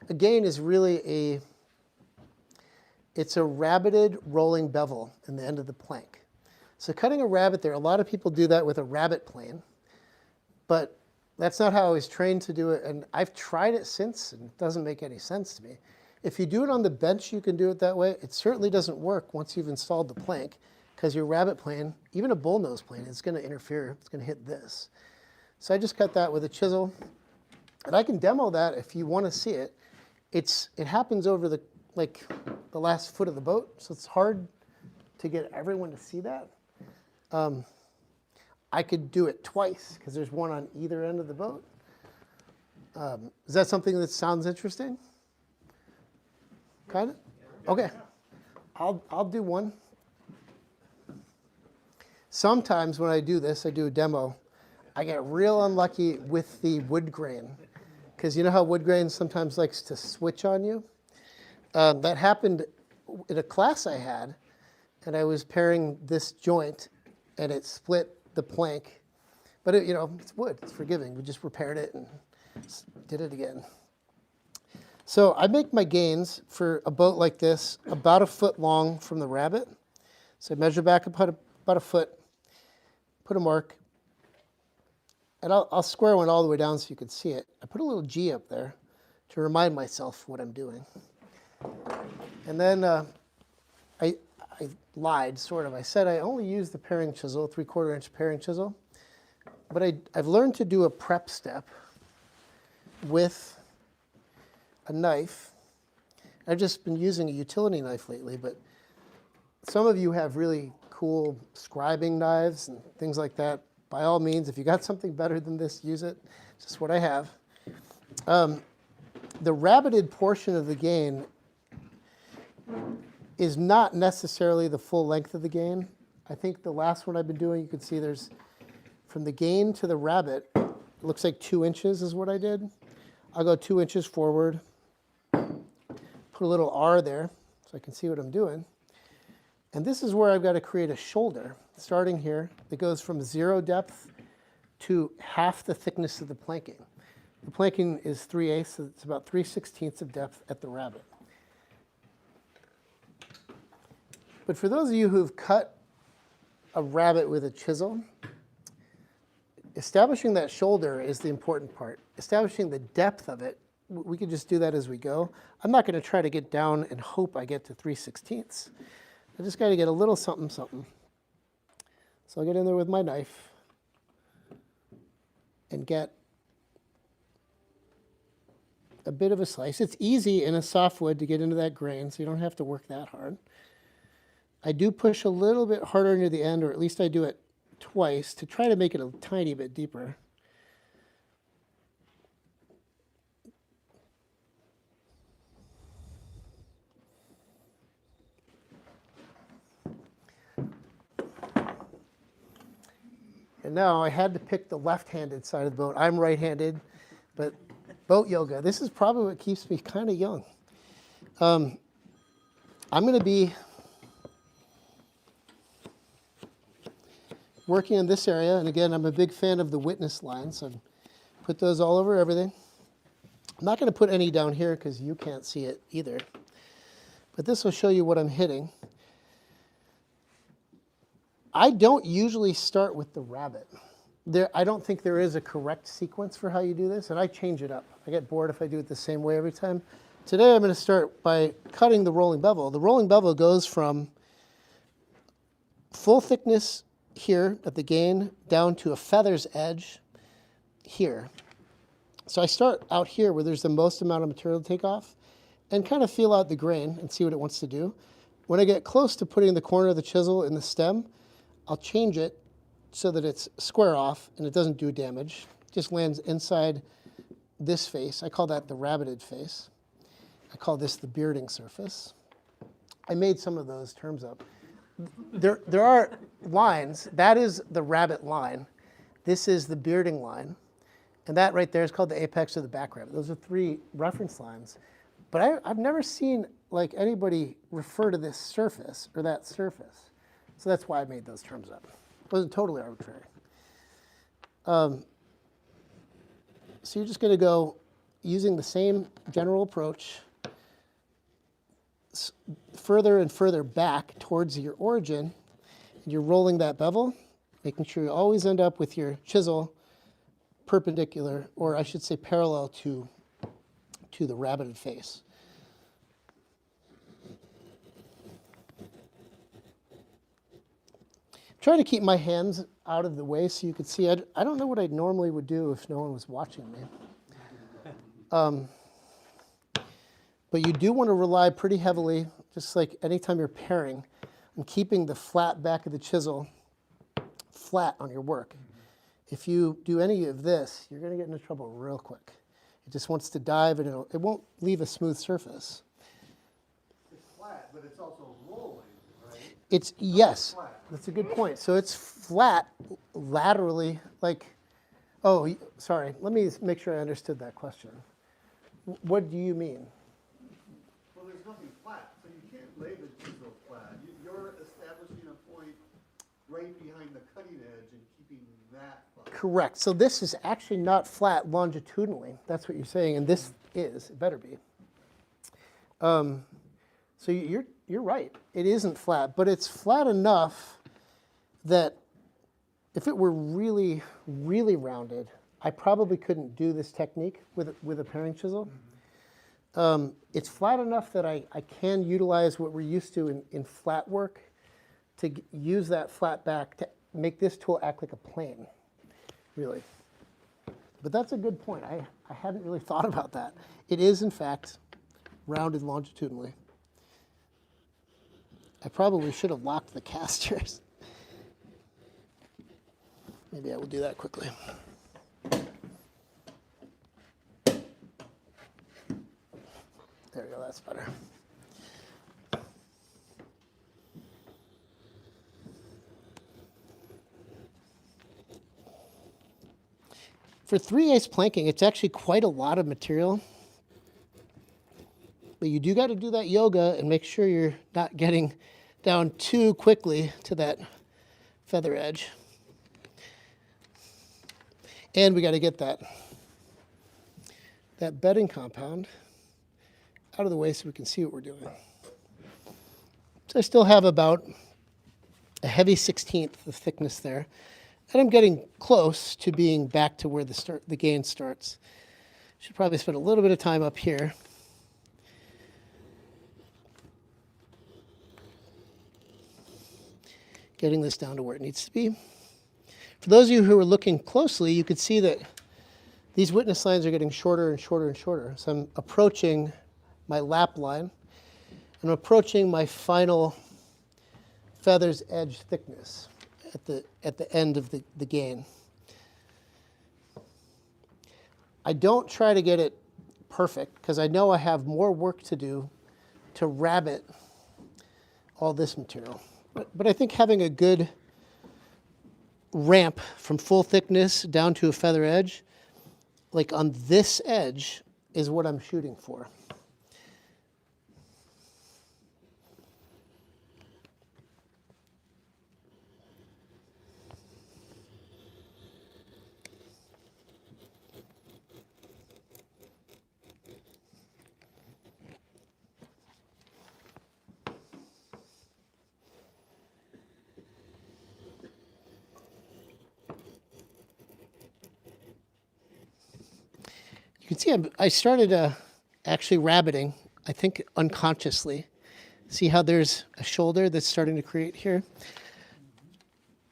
a gain is really it's a rabbited rolling bevel in the end of the plank. So cutting a rabbet there, a lot of people do that with a rabbet plane, but that's not how I was trained to do it, and I've tried it since, and it doesn't make any sense to me. If you do it on the bench, you can do it that way. It certainly doesn't work once you've installed the plank, because your rabbet plane, even a bullnose plane, is going to interfere. It's going to hit this. So I just cut that with a chisel, and I can demo that if you want to see it. It happens over the last foot of the boat, so it's hard to get everyone to see that. I could do it twice, because there's one on either end of the boat. Is that something that sounds interesting? Kind of? Okay. I'll do one. Sometimes when I do this, I do a demo, I get real unlucky with the wood grain, because you know how wood grain sometimes likes to switch on you? That happened in a class I had, and I was pairing this joint, and it split the plank. But it's wood, it's forgiving. We just repaired it and did it again. So I make my gains for a boat like this about a foot long from the rabbet. So I measure back about a foot, put a mark, and I'll square one all the way down so you can see it. I put a little G up there to remind myself what I'm doing. And then I lied, sort of. I said I only use the paring chisel, 3/4 inch paring chisel. But I've learned to do a prep step with a knife. I've just been using a utility knife lately, but some of you have really cool scribing knives and things like that. By all means, if you got something better than this, use it. It's just what I have. The rabbited portion of the gain is not necessarily the full length of the gain. I think the last one I've been doing, you can see there's, from the gain to the rabbet, it looks like 2 inches is what I did. I'll go 2 inches forward, put a little R there so I can see what I'm doing. And this is where I've got to create a shoulder, starting here, that goes from 0 depth to half the thickness of the planking. The planking is 3/8, so it's about 3/16 of depth at the rabbet. But for those of you who've cut a rabbet with a chisel, establishing that shoulder is the important part. Establishing the depth of it, we can just do that as we go. I'm not going to try to get down and hope I get to 3/16. I just got to get a little something, something. So I'll get in there with my knife and get a bit of a slice. It's easy in a softwood to get into that grain, so you don't have to work that hard. I do push a little bit harder near the end, or at least I do it twice to try to make it a tiny bit deeper. And now I had to pick the left-handed side of the boat. I'm right-handed, but boat yoga, this is probably what keeps me kind of young. I'm going to be working in this area, and again, I'm a big fan of the witness lines, so put those all over everything. I'm not going to put any down here because you can't see it either, but this will show you what I'm hitting. I don't usually start with the rabbit. I don't think there is a correct sequence for how you do this, and I change it up. I get bored if I do it the same way every time. Today I'm going to start by cutting the rolling bevel. The rolling bevel goes from full thickness here at the gain down to a feather's edge here. So I start out here where there's the most amount of material to take off and kind of feel out the grain and see what it wants to do. When I get close to putting the corner of the chisel in the stem, I'll change it so that it's square off and it doesn't do damage. It just lands inside this face. I call that the rabbited face. I call this the bearding surface. I made some of those terms up. There are lines. That is the rabbit line. This is the bearding line. And that right there is called the apex of the back rabbit. Those are 3 reference lines. But I've never seen like anybody refer to this surface or that surface. So that's why I made those terms up. It wasn't totally arbitrary. So you're just going to go using the same general approach further and further back towards your origin. And you're rolling that bevel, making sure you always end up with your chisel perpendicular, or I should say parallel to the rabbited face. Try to keep my hands out of the way so you can see. I don't know what I normally would do if no one was watching me. But you do want to rely pretty heavily, just like anytime you're paring, on keeping the flat back of the chisel flat on your work. If you do any of this, you're going to get into trouble real quick. It just wants to dive and it won't leave a smooth surface. It's flat, but it's also rolling, right? Yes, that's a good point. So it's flat laterally, like, oh, sorry, let me make sure I understood that question. What do you mean? Well, there's nothing flat, so you can't lay the chisel flat. You're establishing a point right behind the cutting edge and keeping that flat. Correct. So this is actually not flat longitudinally. That's what you're saying, and this is. It better be. So you're right. It isn't flat, but it's flat enough that if it were really, really rounded, I probably couldn't do this technique with a paring chisel. It's flat enough that I can utilize what we're used to in flat work to use that flat back to make this tool act like a plane, really. But that's a good point. I hadn't really thought about that. It is, in fact, rounded longitudinally. I probably should have locked the casters. Maybe I will do that quickly. There we go, that's better. For 3/8 planking, it's actually quite a lot of material. But you do got to do that yoga and make sure you're not getting down too quickly to that feather edge. And we got to get that bedding compound out of the way so we can see what we're doing. So I still have about a heavy 1/16 of thickness there. And I'm getting close to being back to where the gain starts. Should probably spend a little bit of time up here. Getting this down to where it needs to be. For those of you who are looking closely, you could see that these witness lines are getting shorter and shorter and shorter. So I'm approaching my lap line. I'm approaching my final feather's edge thickness at the end of the gain. I don't try to get it perfect because I know I have more work to do to rabbet all this material. But I think having a good ramp from full thickness down to a feather edge, like on this edge, is what I'm shooting for. You can see I started actually rabbiting, I think unconsciously. See how there's a shoulder that's starting to create here?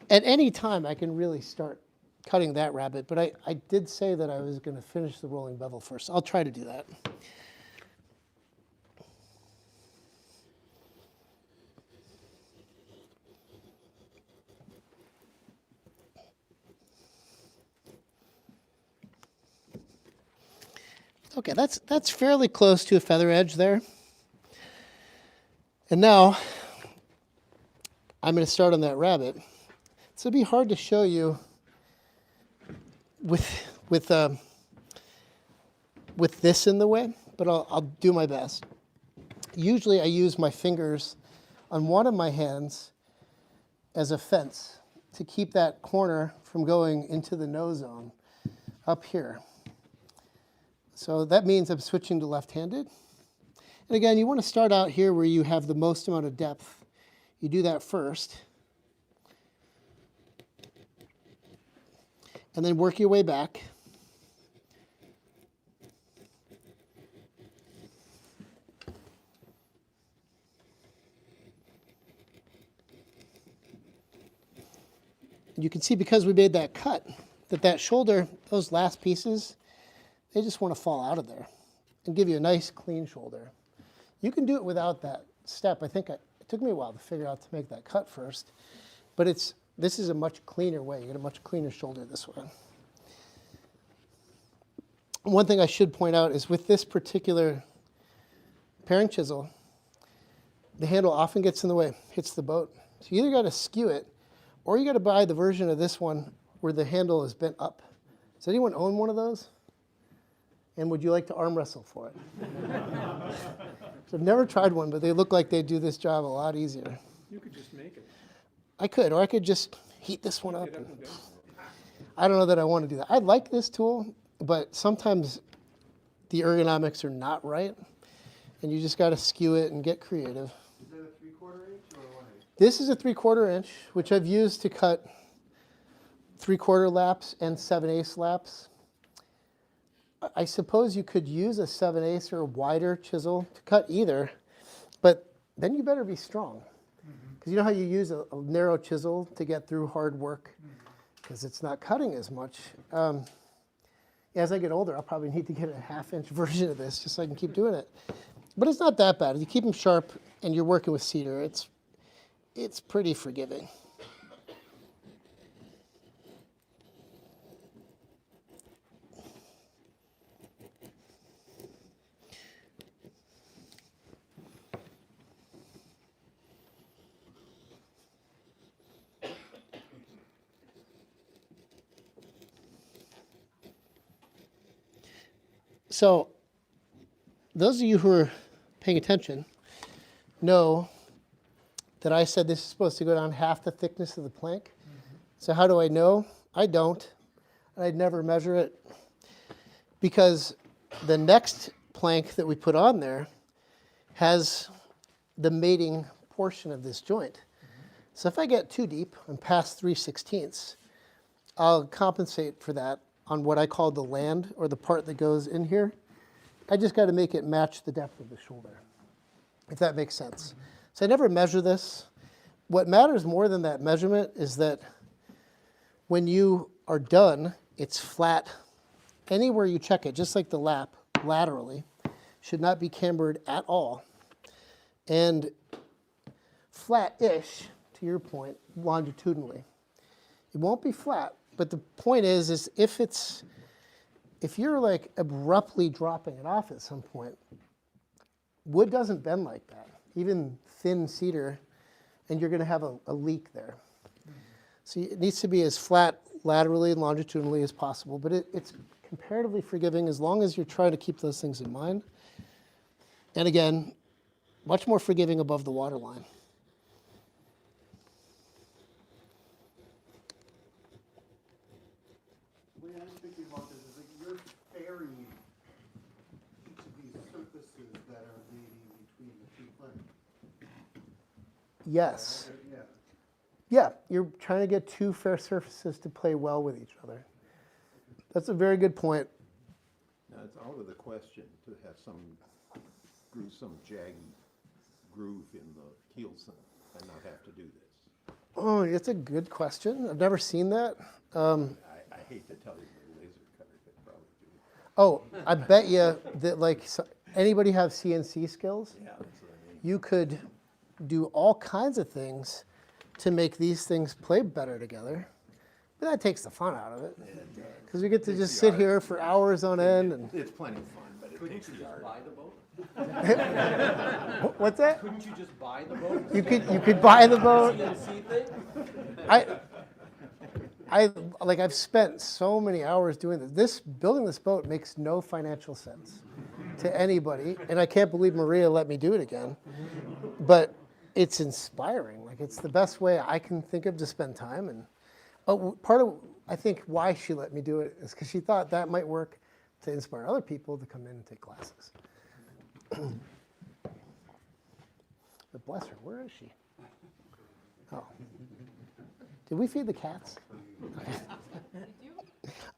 At any time, I can really start cutting that rabbit, but I did say that I was going to finish the rolling bevel first. I'll try to do that. Okay, that's fairly close to a feather edge there. And now I'm going to start on that rabbit. So it'd be hard to show you with this in the way, but I'll do my best. Usually I use my fingers on one of my hands as a fence to keep that corner from going into the no zone up here. So that means I'm switching to left-handed. And again, you want to start out here where you have the most amount of depth. You do that first. And then work your way back. You can see because we made that cut, that shoulder, those last pieces, they just want to fall out of there and give you a nice clean shoulder. You can do it without that step. I think it took me a while to figure out to make that cut first, but this is a much cleaner way. You get a much cleaner shoulder this way. One thing I should point out is with this particular paring chisel, the handle often gets in the way, hits the boat. So you either got to skew it, or you got to buy the version of this one where the handle is bent up. Does anyone own one of those? And would you like to arm wrestle for it? So I've never tried one, but they look like they do this job a lot easier. You could just make it. I could, or I could just heat this one up. I don't know that I want to do that. I like this tool, but sometimes the ergonomics are not right, and you just got to skew it and get creative. Is that a 3/4 inch or a 1 inch? This is a 3/4 inch, which I've used to cut 3/4 laps and 7/8 laps. I suppose you could use a 7/8 or a wider chisel to cut either, but then you better be strong. Because you know how you use a narrow chisel to get through hard work because it's not cutting as much. As I get older, I'll probably need to get a 1/2 inch version of this just so I can keep doing it. But it's not that bad. If you keep them sharp and you're working with cedar, it's pretty forgiving. So those of you who are paying attention know that I said this is supposed to go down half the thickness of the plank. So how do I know? I don't. I'd never measure it because the next plank that we put on there has the mating portion of this joint. So if I get too deep and past 3/16, I'll compensate for that on what I call the land, or the part that goes in here. I just got to make it match the depth of the shoulder, if that makes sense. So I never measure this. What matters more than that measurement is that when you are done, it's flat anywhere you check it, just like the lap, laterally, should not be cambered at all. And flat-ish, to your point, longitudinally. It won't be flat, but the point is if you're like abruptly dropping it off at some point, wood doesn't bend like that, even thin cedar, and you're going to have a leak there. So it needs to be as flat laterally and longitudinally as possible, but it's comparatively forgiving as long as you're trying to keep those things in mind. And again, much more forgiving above the water line. The way I'm thinking about this is like you're burying each of these surfaces that are meeting between the two planes. Yes. Yeah. Yeah, you're trying to get two fair surfaces to play well with each other. That's a very good point. Now, it's out of the question to have some jaggy groove in the keelson and not have to do this. Oh, it's a good question. I've never seen that. I hate to tell you, the laser cutter could probably do it. Oh, I bet you that anybody have CNC skills? Yeah, that's what I mean. You could do all kinds of things to make these things play better together. But that takes the fun out of it. Because we get to just sit here for hours on end. And It's plenty of fun, but it takes the art. Buy the boat? what's that? Couldn't you just buy the boat? You could buy the boat. CNC thing? I've spent so many hours doing this. Building this boat makes no financial sense to anybody, and I can't believe Maria let me do it again. But it's inspiring. Like, it's the best way I can think of to spend time. And part of, I think, why she let me do it is because she thought that might work to inspire other people to come in and take classes. But bless her, where is she? Oh. Did we feed the cats?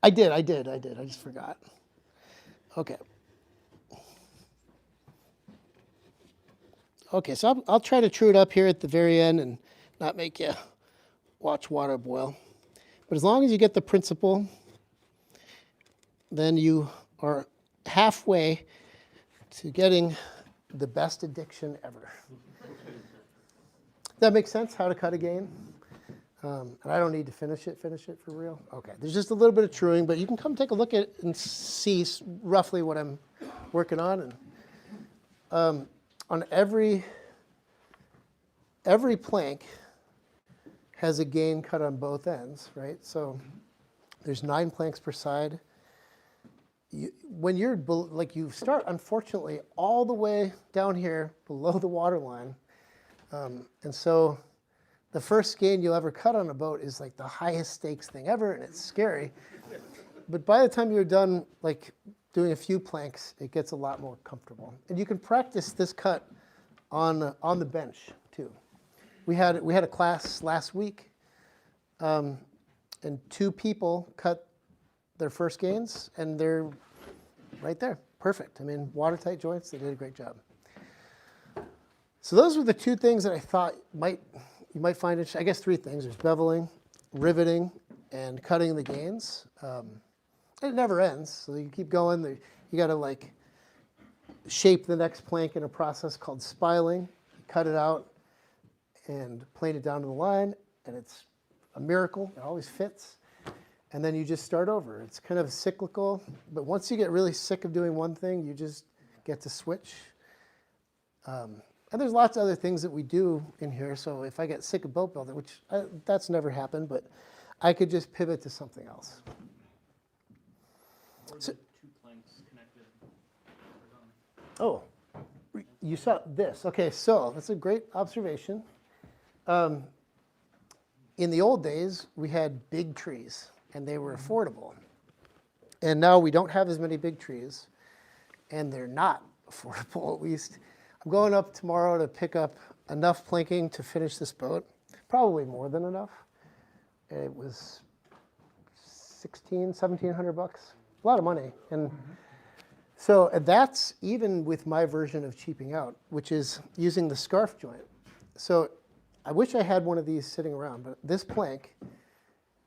I did. I just forgot. Okay. Okay, so I'll try to true it up here at the very end and not make you watch water boil. But as long as you get the principle, then you are halfway to getting the best addiction ever. Does that make sense, how to cut a gain? And I don't need to finish it for real? Okay, there's just a little bit of truing, but you can come take a look at it and see roughly what I'm working on. And on every plank has a gain cut on both ends, right? So there's 9 planks per side. When you're, you start, unfortunately, all the way down here below the water line. And so the first gain you'll ever cut on a boat is like the highest stakes thing ever, and it's scary. But by the time you're done, doing a few planks, it gets a lot more comfortable. And you can practice this cut on the bench too. We had a class last week, and 2 people cut their first gains, and they're right there, perfect. I mean, watertight joints. They did a great job. So those were the 2 things that I thought you might find interesting. I guess 3 things. There's beveling, riveting, and cutting the gains. It never ends, so you keep going. You got to shape the next plank in a process called spiling. You cut it out and plane it down to the line, and it's a miracle. It always fits. And then you just start over. It's kind of cyclical, but once you get really sick of doing one thing, you just get to switch. And there's lots of other things that we do in here, so if I get sick of boat building, which that's never happened, but I could just pivot to something else. So, 2 planks connected. Oh, you saw this. Okay, so that's a great observation. In the old days, we had big trees, and they were affordable. And now we don't have as many big trees, and they're not affordable, at least. I'm going up tomorrow to pick up enough planking to finish this boat, probably more than enough. It was $1,700 bucks, a lot of money. And so that's even with my version of cheaping out, which is using the scarf joint. So I wish I had one of these sitting around, but this plank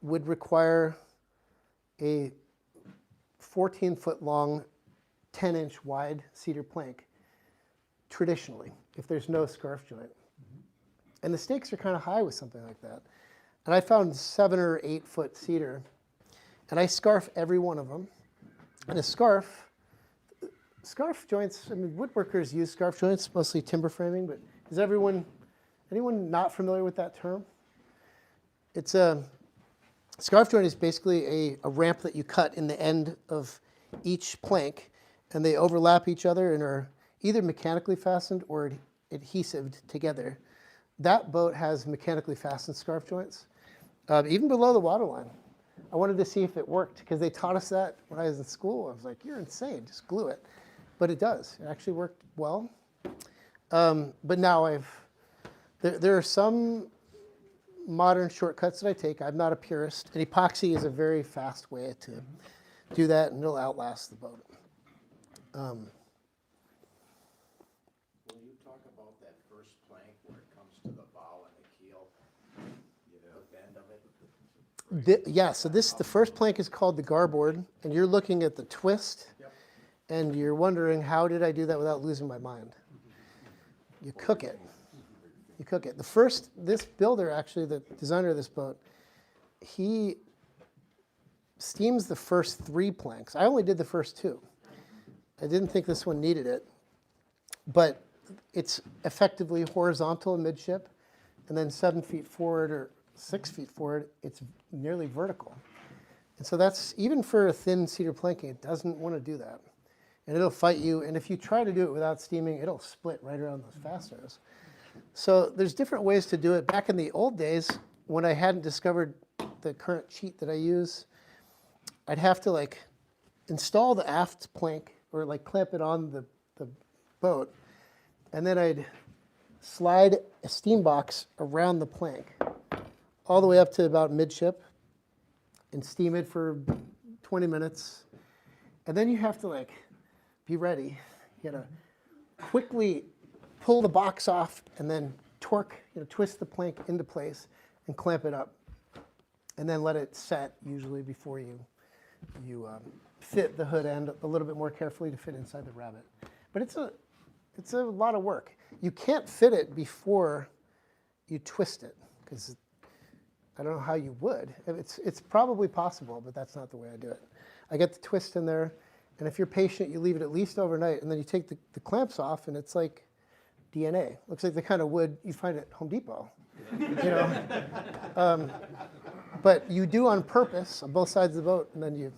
would require a 14-foot long, 10-inch wide cedar plank, traditionally, if there's no scarf joint. And the stakes are kind of high with something like that. And I found 7 or 8 foot cedar, and I scarf every one of them. And a scarf joints, I mean, woodworkers use scarf joints, mostly timber framing, but is anyone not familiar with that term? It's a scarf joint is basically a ramp that you cut in the end of each plank, and they overlap each other and are either mechanically fastened or adhesived together. That boat has mechanically fastened scarf joints, even below the waterline. I wanted to see if it worked because they taught us that when I was in school. I was like, you're insane, just glue it. But it does. It actually worked well. But now there are some modern shortcuts that I take. I'm not a purist. And epoxy is a very fast way to do that, and it'll outlast the boat. When you talk about that first plank where it comes to the bow and the keel, the bend of it? Yeah, so the first plank is called the garboard, and you're looking at the twist, and you're wondering, how did I do that without losing my mind? You cook it. You cook it. This builder, actually, the designer of this boat, he steams the first 3 planks. I only did the first 2. I didn't think this one needed it, but it's effectively horizontal amidship, and then 7 feet forward or 6 feet forward, it's nearly vertical. And so that's, even for a thin cedar planking, it doesn't want to do that. And it'll fight you, and if you try to do it without steaming, it'll split right around those fasteners. So there's different ways to do it. Back in the old days, when I hadn't discovered the current cheat that I use, I'd have to install the aft plank or clamp it on the boat, and then I'd slide a steam box around the plank all the way up to about midship and steam it for 20 minutes. And then you have to be ready. You gotta quickly pull the box off and then torque, twist the plank into place and clamp it up. And then let it set, usually, before you fit the hood end a little bit more carefully to fit inside the rabbet. But it's a lot of work. You can't fit it before you twist it, because I don't know how you would. It's probably possible, but that's not the way I do it. I get the twist in there, and if you're patient, you leave it at least overnight, and then you take the clamps off, and it's like DNA. Looks like the kind of wood you find at Home Depot. But you do on purpose on both sides of the boat, and then you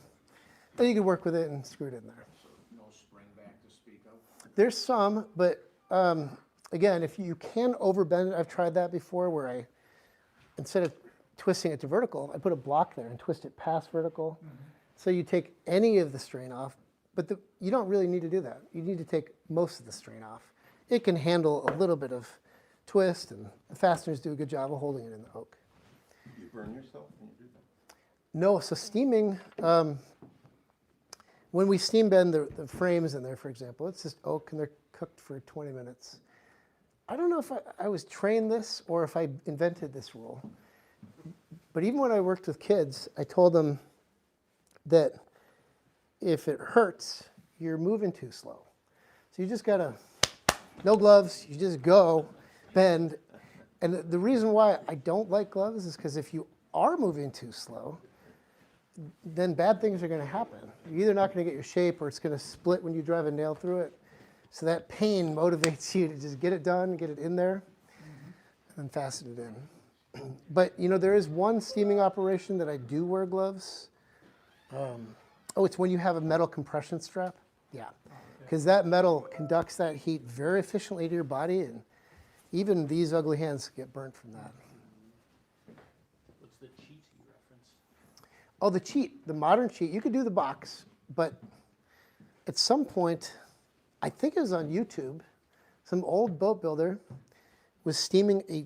can work with it and screw it in there. So no spring back to speak of? There's some, but again, if you can overbend it, I've tried that before, where instead of twisting it to vertical, I put a block there and twist it past vertical. So you take any of the strain off, but you don't really need to do that. You need to take most of the strain off. It can handle a little bit of twist, and the fasteners do a good job of holding it in the oak. You burn yourself when you do that? No, so steaming, when we steam bend the frames in there, for example, it's just oak, and they're cooked for 20 minutes. I don't know if I was trained this or if I invented this rule. But even when I worked with kids, I told them that if it hurts, you're moving too slow. So you just gotta, no gloves, you just go, bend. And the reason why I don't like gloves is because if you are moving too slow, then bad things are gonna happen. You're either not gonna get your shape, or it's gonna split when you drive a nail through it. So that pain motivates you to just get it done, get it in there, and fasten it in. But there is one steaming operation that I do wear gloves. It's when you have a metal compression strap. Yeah, because that metal conducts that heat very efficiently to your body, and even these ugly hands get burnt from that. What's the cheat you reference? Oh, the cheat, the modern cheat. You could do the box, but at some point, I think it was on YouTube, some old boat builder was steaming a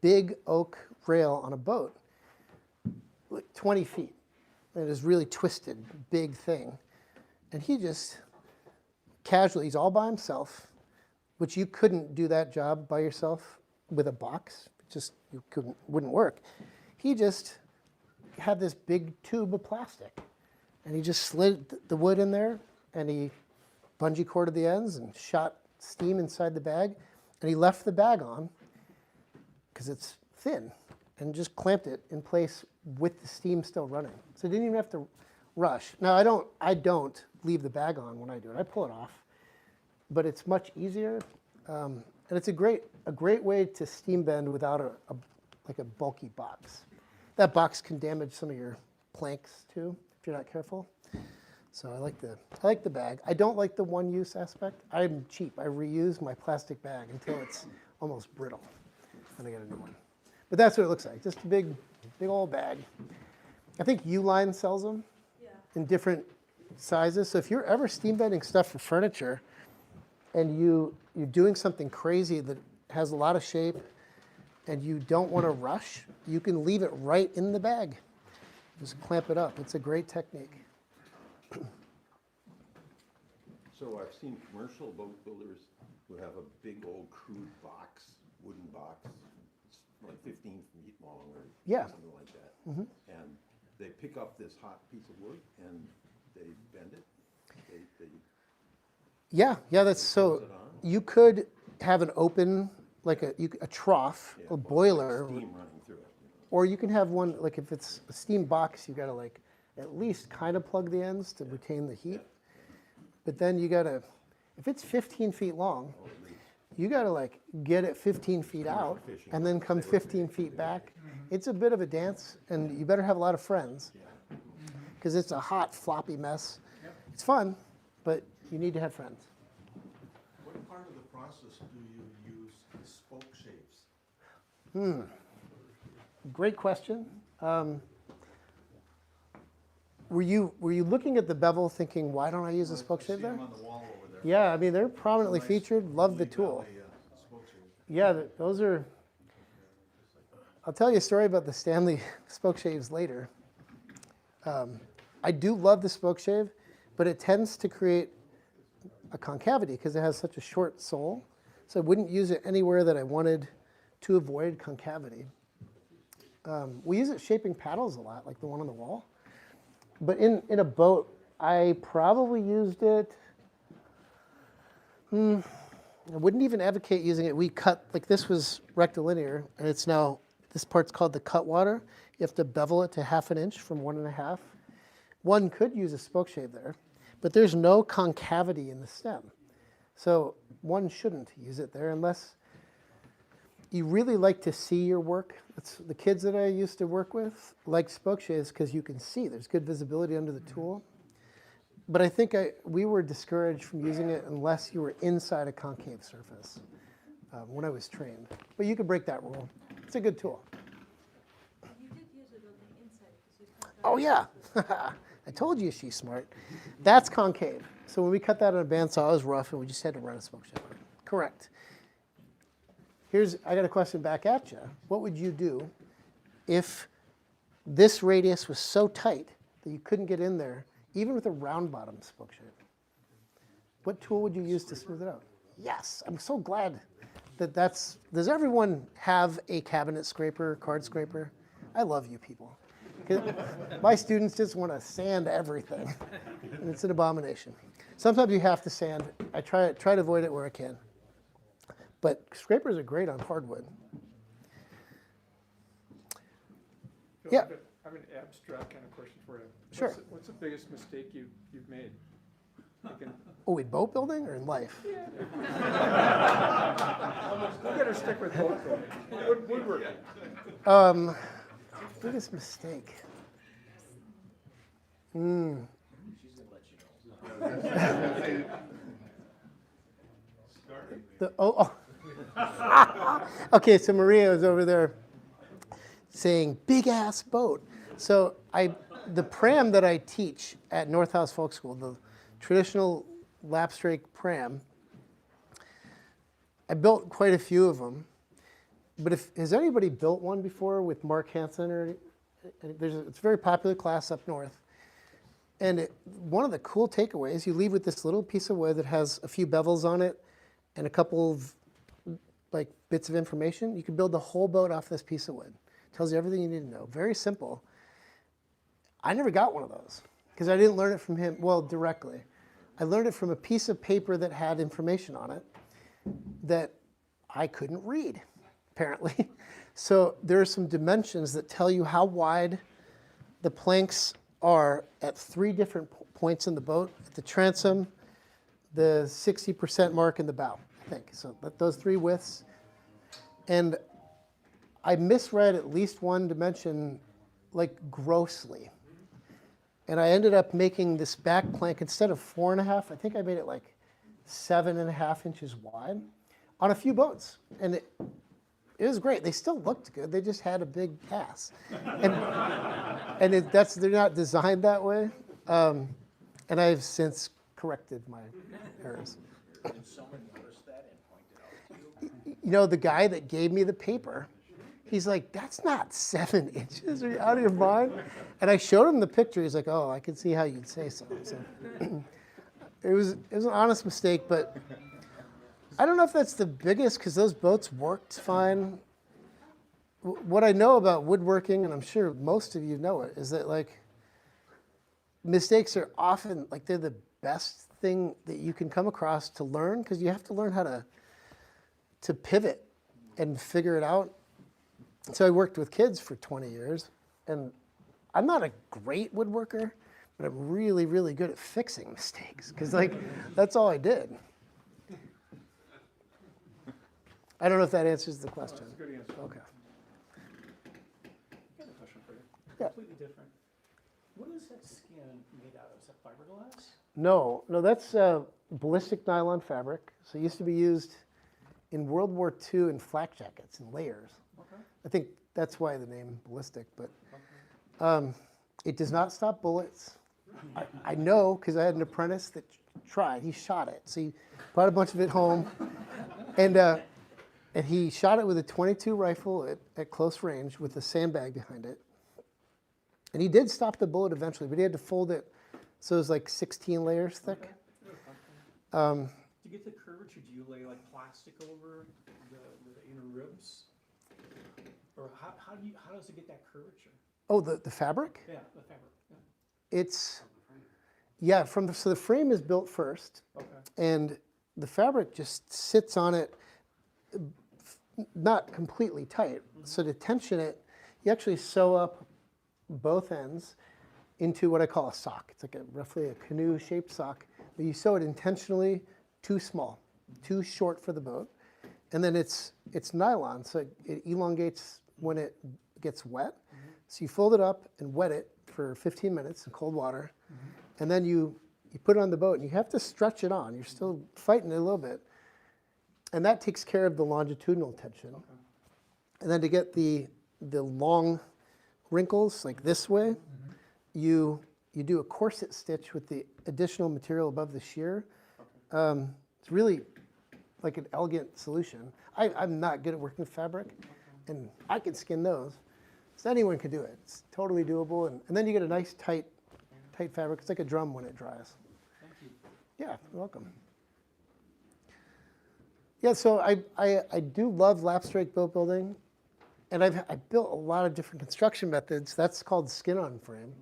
big oak rail on a boat, 20 feet. And it was really twisted, big thing. And he just casually, he's all by himself, which you couldn't do that job by yourself with a box. Wouldn't work. He just had this big tube of plastic And he just slid the wood in there, and he bungee corded the ends and shot steam inside the bag. And he left the bag on, because it's thin, and just clamped it in place with the steam still running. So he didn't even have to rush. Now, I don't leave the bag on when I do it. I pull it off. But it's much easier, and it's a great way to steam bend without a bulky box. That box can damage some of your planks too if you're not careful. So I like the bag. I don't like the one-use aspect. I'm cheap. I reuse my plastic bag until it's almost brittle, and I get a new one. But that's what it looks like. Just a big old bag. I think Uline sells them in different sizes. So if you're ever steam bending stuff for furniture, and you're doing something crazy that has a lot of shape, and you don't want to rush, you can leave it right in the bag. Just clamp it up. It's a great technique. So I've seen commercial boat builders who have a big old crude box, wooden box, it's like 15 feet long or something like that. Mm-hmm. And they pick up this hot piece of wood and they bend it. Yeah, that's so. You could have an open, like a trough, a boiler, Steam running through it. or you can have one, like if it's a steam box, you gotta like at least kind of plug the ends to retain the heat. But then you gotta, if it's 15 feet long, you gotta like get it 15 feet out and then come 15 feet back. It's a bit of a dance, and you better have a lot of friends, because it's a hot, floppy mess. It's fun, but you need to have friends. What part of the process do you use spoke shaves? Great question. Were you looking at the bevel thinking, why don't I use a spoke shave there? On the wall over there. Yeah, I mean, they're prominently featured. Love the tool. Spoke shave. Yeah, those are. I'll tell you a story about the Stanley spoke shaves later. I do love the spoke shave, but it tends to create a concavity because it has such a short sole. So I wouldn't use it anywhere that I wanted to avoid concavity. We use it shaping paddles a lot, like the one on the wall. But in a boat, I probably used it. I wouldn't even advocate using it. We cut, like this was rectilinear, and it's now, this part's called the cut water. You have to bevel it to 1/2 inch from 1.5. One could use a spoke shave there, but there's no concavity in the stem. So one shouldn't use it there unless you really like to see your work. That's the kids that I used to work with like spoke shaves because you can see. There's good visibility under the tool. But I think we were discouraged from using it unless you were inside a concave surface when I was trained. But you could break that rule. It's a good tool. You did use it on the inside because you cut that. Oh, yeah. I told you she's smart. That's concave. So when we cut that on a bandsaw, it was rough, and we just had to run a spoke shave. Correct. I got a question back at you. What would you do if this radius was so tight that you couldn't get in there, even with a round bottom spoke shave? What tool would you use to smooth it out? Yes, I'm so glad does everyone have a cabinet scraper, card scraper? I love you people. My students just want to sand everything, and it's an abomination. Sometimes you have to sand. I try to avoid it where I can. But scrapers are great on hardwood. Yeah. I have an abstract kind of question for you. Sure. What's the biggest mistake you've made? Oh, in boat building or in life? We better stick with both building. Woodworking. Biggest mistake. She's gonna let you know. Okay, so Maria was over there saying big ass boat. So the pram that I teach at North House Folk School, the traditional Lapstrake pram, I built quite a few of them. But has anybody built one before with Mark Hansen? It's a very popular class up north. And one of the cool takeaways, you leave with this little piece of wood that has a few bevels on it and a couple of like bits of information. You can build the whole boat off this piece of wood. Tells you everything you need to know. Very simple. I never got one of those because I didn't learn it from him, well, directly. I learned it from a piece of paper that had information on it that I couldn't read, apparently. So there are some dimensions that tell you how wide the planks are at 3 different points in the boat, at the transom, the 60% mark, and the bow, I think. So those 3 widths. And I misread at least one dimension, like grossly. And I ended up making this back plank, instead of 4.5, I think I made it like 7.5 inches wide on a few boats. And it was great. They still looked good. They just had a big ass. And they're not designed that way. And I've since corrected my errors. Did someone notice that and point it out to you? You know, the guy that gave me the paper, he's like, that's not 7 inches. Are you out of your mind? And I showed him the picture. He's like, oh, I can see how you'd say so. So it was an honest mistake, but I don't know if that's the biggest, because those boats worked fine. What I know about woodworking, and I'm sure most of you know it, is that like mistakes are often, like they're the best thing that you can come across to learn, because you have to learn how to pivot and figure it out. So I worked with kids for 20 years, and I'm not a great woodworker, but I'm really, really good at fixing mistakes, because like that's all I did. I don't know if that answers the question. That's a good answer. Okay. I got a question for you. Yeah. Completely different. What is that skin made out of? Is that fiberglass? No, that's ballistic nylon fabric. So it used to be used in World War II in flak jackets in layers. Okay. I think that's why the name ballistic, but it does not stop bullets. I know, because I had an apprentice that tried. He shot it. So he brought a bunch of it home, and he shot it with a .22 rifle at close range with a sandbag behind it. And he did stop the bullet eventually, but he had to fold it so it was like 16 layers thick. To get the curvature, do you lay like plastic over the inner ribs? Or how does it get that curvature? Oh, the fabric? Yeah, the fabric. Yeah. It's, so the frame is built first, Okay. and the fabric just sits on it, not completely tight. So to tension it, you actually sew up both ends into what I call a sock. It's like roughly a canoe-shaped sock, but you sew it intentionally too small, too short for the boat. And then it's nylon, so it elongates when it gets wet. So you fold it up and wet it for 15 minutes in cold water, and then you put it on the boat, and you have to stretch it on. You're still fighting it a little bit. And that takes care of the longitudinal tension. Okay. And then to get the long wrinkles, like this way, you do a corset stitch with the additional material above the shear. Okay. It's really like an elegant solution. I'm not good at working with fabric, and I can skin those. So anyone can do it. It's totally doable. And then you get a nice tight fabric. It's like a drum when it dries. Thank you. Yeah, you're welcome. Yeah, so I do love Lapstrake boat building, and I've built a lot of different construction methods. That's called skin-on frame.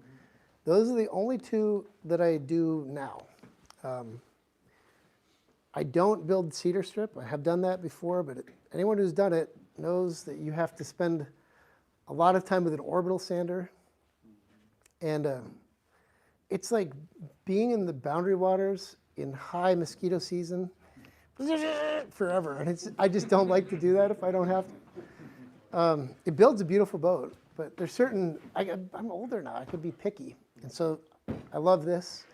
Those are the only 2 that I do now. I don't build cedar strip. I have done that before, but anyone who's done it knows that you have to spend a lot of time with an orbital sander, and it's like being in the boundary waters in high mosquito season forever, and I just don't like to do that if I don't have to. It builds a beautiful boat, but there's certain, I'm older now, I could be picky, and so I love this,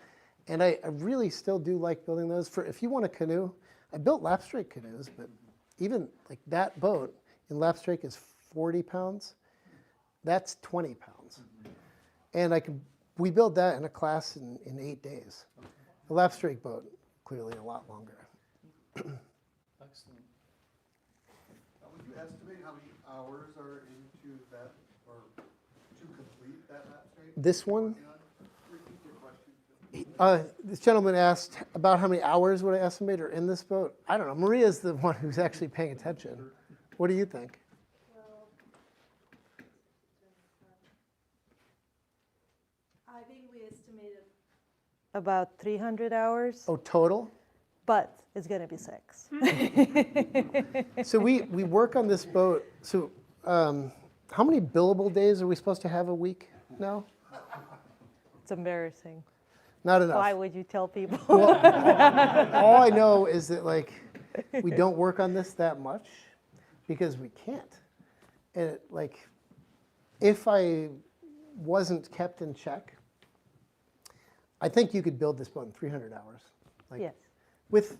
and I really still do like building those. If you want a canoe, I built Lapstrake canoes, but even like that boat in Lapstrake is 40 pounds. That's 20 pounds. And we built that in a class in 8 days. The Lapstrake boat, clearly a lot longer. Excellent. Would you estimate how many hours are into that, or to complete that Lapstrake? This one? Repeat your question. This gentleman asked about how many hours would I estimate are in this boat. I don't know. Maria's the one who's actually paying attention. What do you think? I think we estimated about 300 hours, Oh, total? but it's going to be 6. So we work on this boat. So how many billable days are we supposed to have a week now? It's embarrassing. Not enough. Why would you tell people? Well, all I know is that like we don't work on this that much because we can't. And it, like, if I wasn't kept in check, I think you could build this boat in 300 hours. Like, Yes. with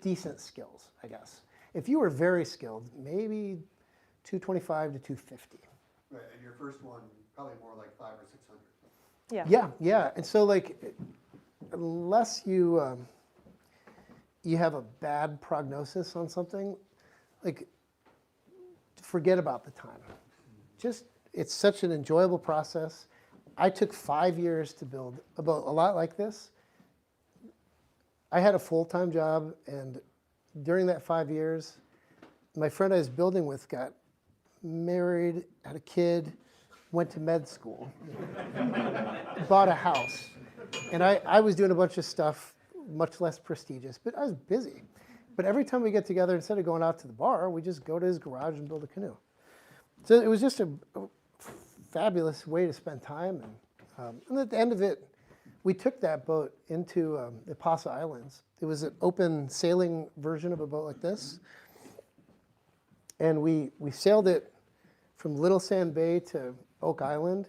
decent skills, I guess. If you were very skilled, maybe 225 to 250. Right, and your first one, probably more like 500 or 600. Yeah. Yeah. And so like, unless you you have a bad prognosis on something, like, forget about the time. Just, it's such an enjoyable process. I took 5 years to build a boat, a lot like this. I had a full-time job, and during that 5 years, my friend I was building with got married, had a kid, went to med school, bought a house. And I was doing a bunch of stuff much less prestigious, but I was busy. But every time we get together, instead of going out to the bar, we just go to his garage and build a canoe. So it was just a fabulous way to spend time. And at the end of it, we took that boat into the Paso Islands. It was an open sailing version of a boat like this. And we sailed it from Little Sand Bay to Oak Island.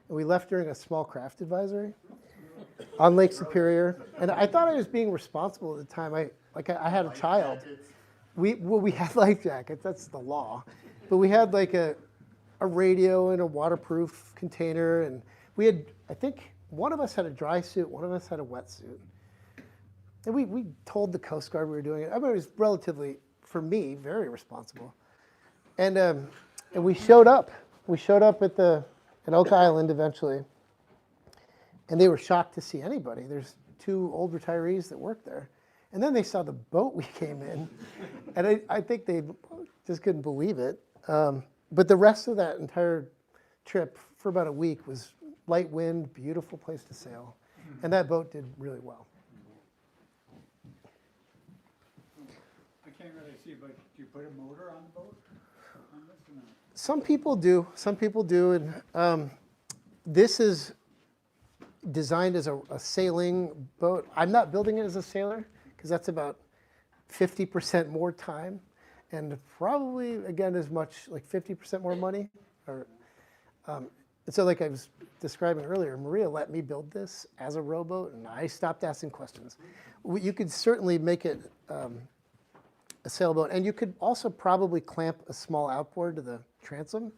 And we left during a small craft advisory on Lake Superior. And I thought I was being responsible at the time. I had a child. We had life jackets, that's the law. But we had like a radio and a waterproof container. And we had, I think, one of us had a dry suit, one of us had a wetsuit. And we told the Coast Guard we were doing it. I mean, it was relatively, for me, very responsible. And we showed up. We showed up at Oak Island eventually. And they were shocked to see anybody. There's 2 old retirees that work there. And then they saw the boat we came in. And I think they just couldn't believe it. But the rest of that entire trip for about a week was light wind, beautiful place to sail. And that boat did really well. I can't really see, but do you put a motor on the boat? On this or not? Some people do. Some people do. And this is designed as a sailing boat. I'm not building it as a sailor because that's about 50% more time and probably, again, as much, like 50% more money. And so like I was describing earlier, Maria let me build this as a rowboat, and I stopped asking questions. You could certainly make it a sailboat, and you could also probably clamp a small outboard to the transom.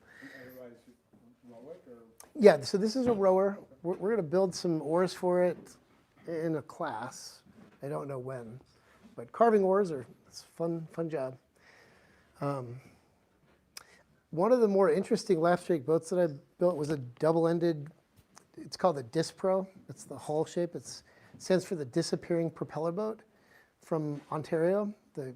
Otherwise, you row it or? Yeah, so this is a rower. We're going to build some oars for it in a class. I don't know when, but carving oars it's a fun job. One of the more interesting Lapstrake boats that I built was a double-ended, it's called a Dispro. It's the hull shape. It stands for the Disappearing Propeller Boat from Ontario. I'm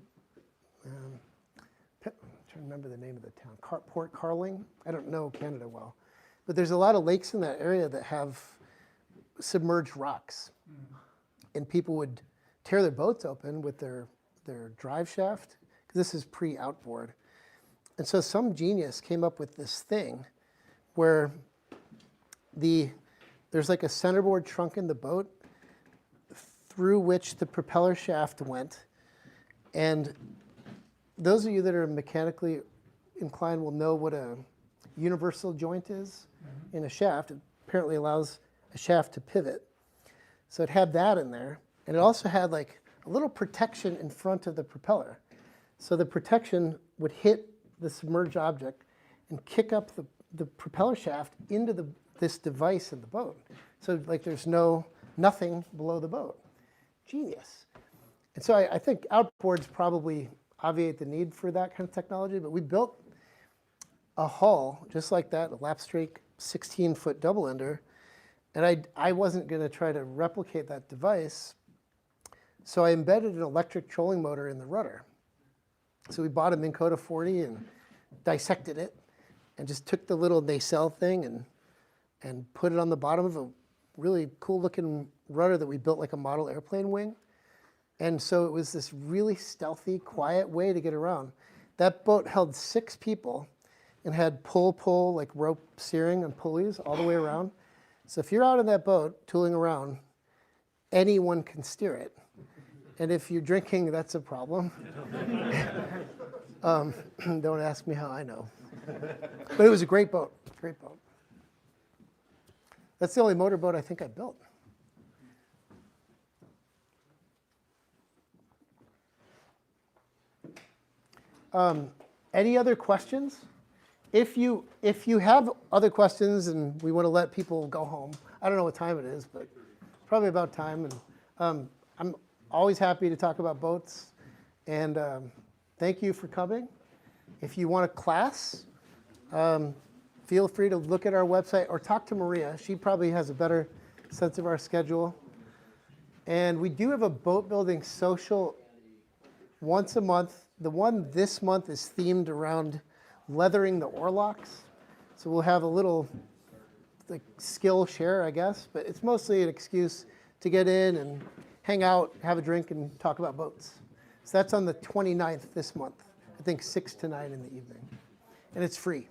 trying to remember the name of the town, Port Carling. I don't know Canada well. But there's a lot of lakes in that area that have submerged rocks. And people would tear their boats open with their drive shaft, because this is pre-outboard. And so some genius came up with this thing where there's like a centerboard trunk in the boat through which the propeller shaft went. And those of you that are mechanically inclined will know what a universal joint is in a shaft. It apparently allows a shaft to pivot. So it had that in there. And it also had like a little protection in front of the propeller. So the protection would hit the submerged object and kick up the propeller shaft into this device in the boat. So like there's nothing below the boat. Genius. And so I think outboards probably obviate the need for that kind of technology, but we built a hull just like that, a Lapstrake 16-foot double-ender, and I wasn't going to try to replicate that device, so I embedded an electric trolling motor in the rudder. So we bought a Minn Kota 40 and dissected it and just took the little nacelle thing and put it on the bottom of a really cool looking rudder that we built like a model airplane wing. And so it was this really stealthy, quiet way to get around. That boat held 6 people and had pull, like rope steering and pulleys all the way around. So if you're out in that boat tooling around, anyone can steer it. And if you're drinking, that's a problem. Don't ask me how I know. But it was a great boat, great boat. That's the only motorboat I think I built. Any other questions? If you have other questions and we want to let people go home, I don't know what time it is, but probably about time. And I'm always happy to talk about boats. And thank you for coming. If you want a class, feel free to look at our website or talk to Maria. She probably has a better sense of our schedule. And we do have a boat building social once a month. The one this month is themed around leathering the oarlocks. So we'll have a little like skill share, I guess, but it's mostly an excuse to get in and hang out, have a drink, and talk about boats. So that's on the 29th this month, I think 6 to 9 in the evening. And it's free.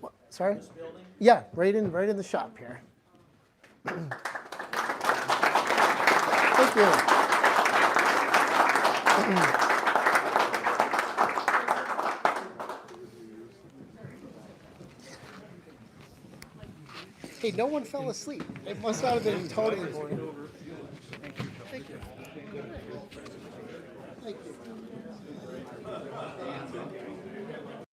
What, sorry? Yeah, right in the shop here. Thank you. Hey, no one fell asleep. It must not have been totally boring. Thank you. Thank you.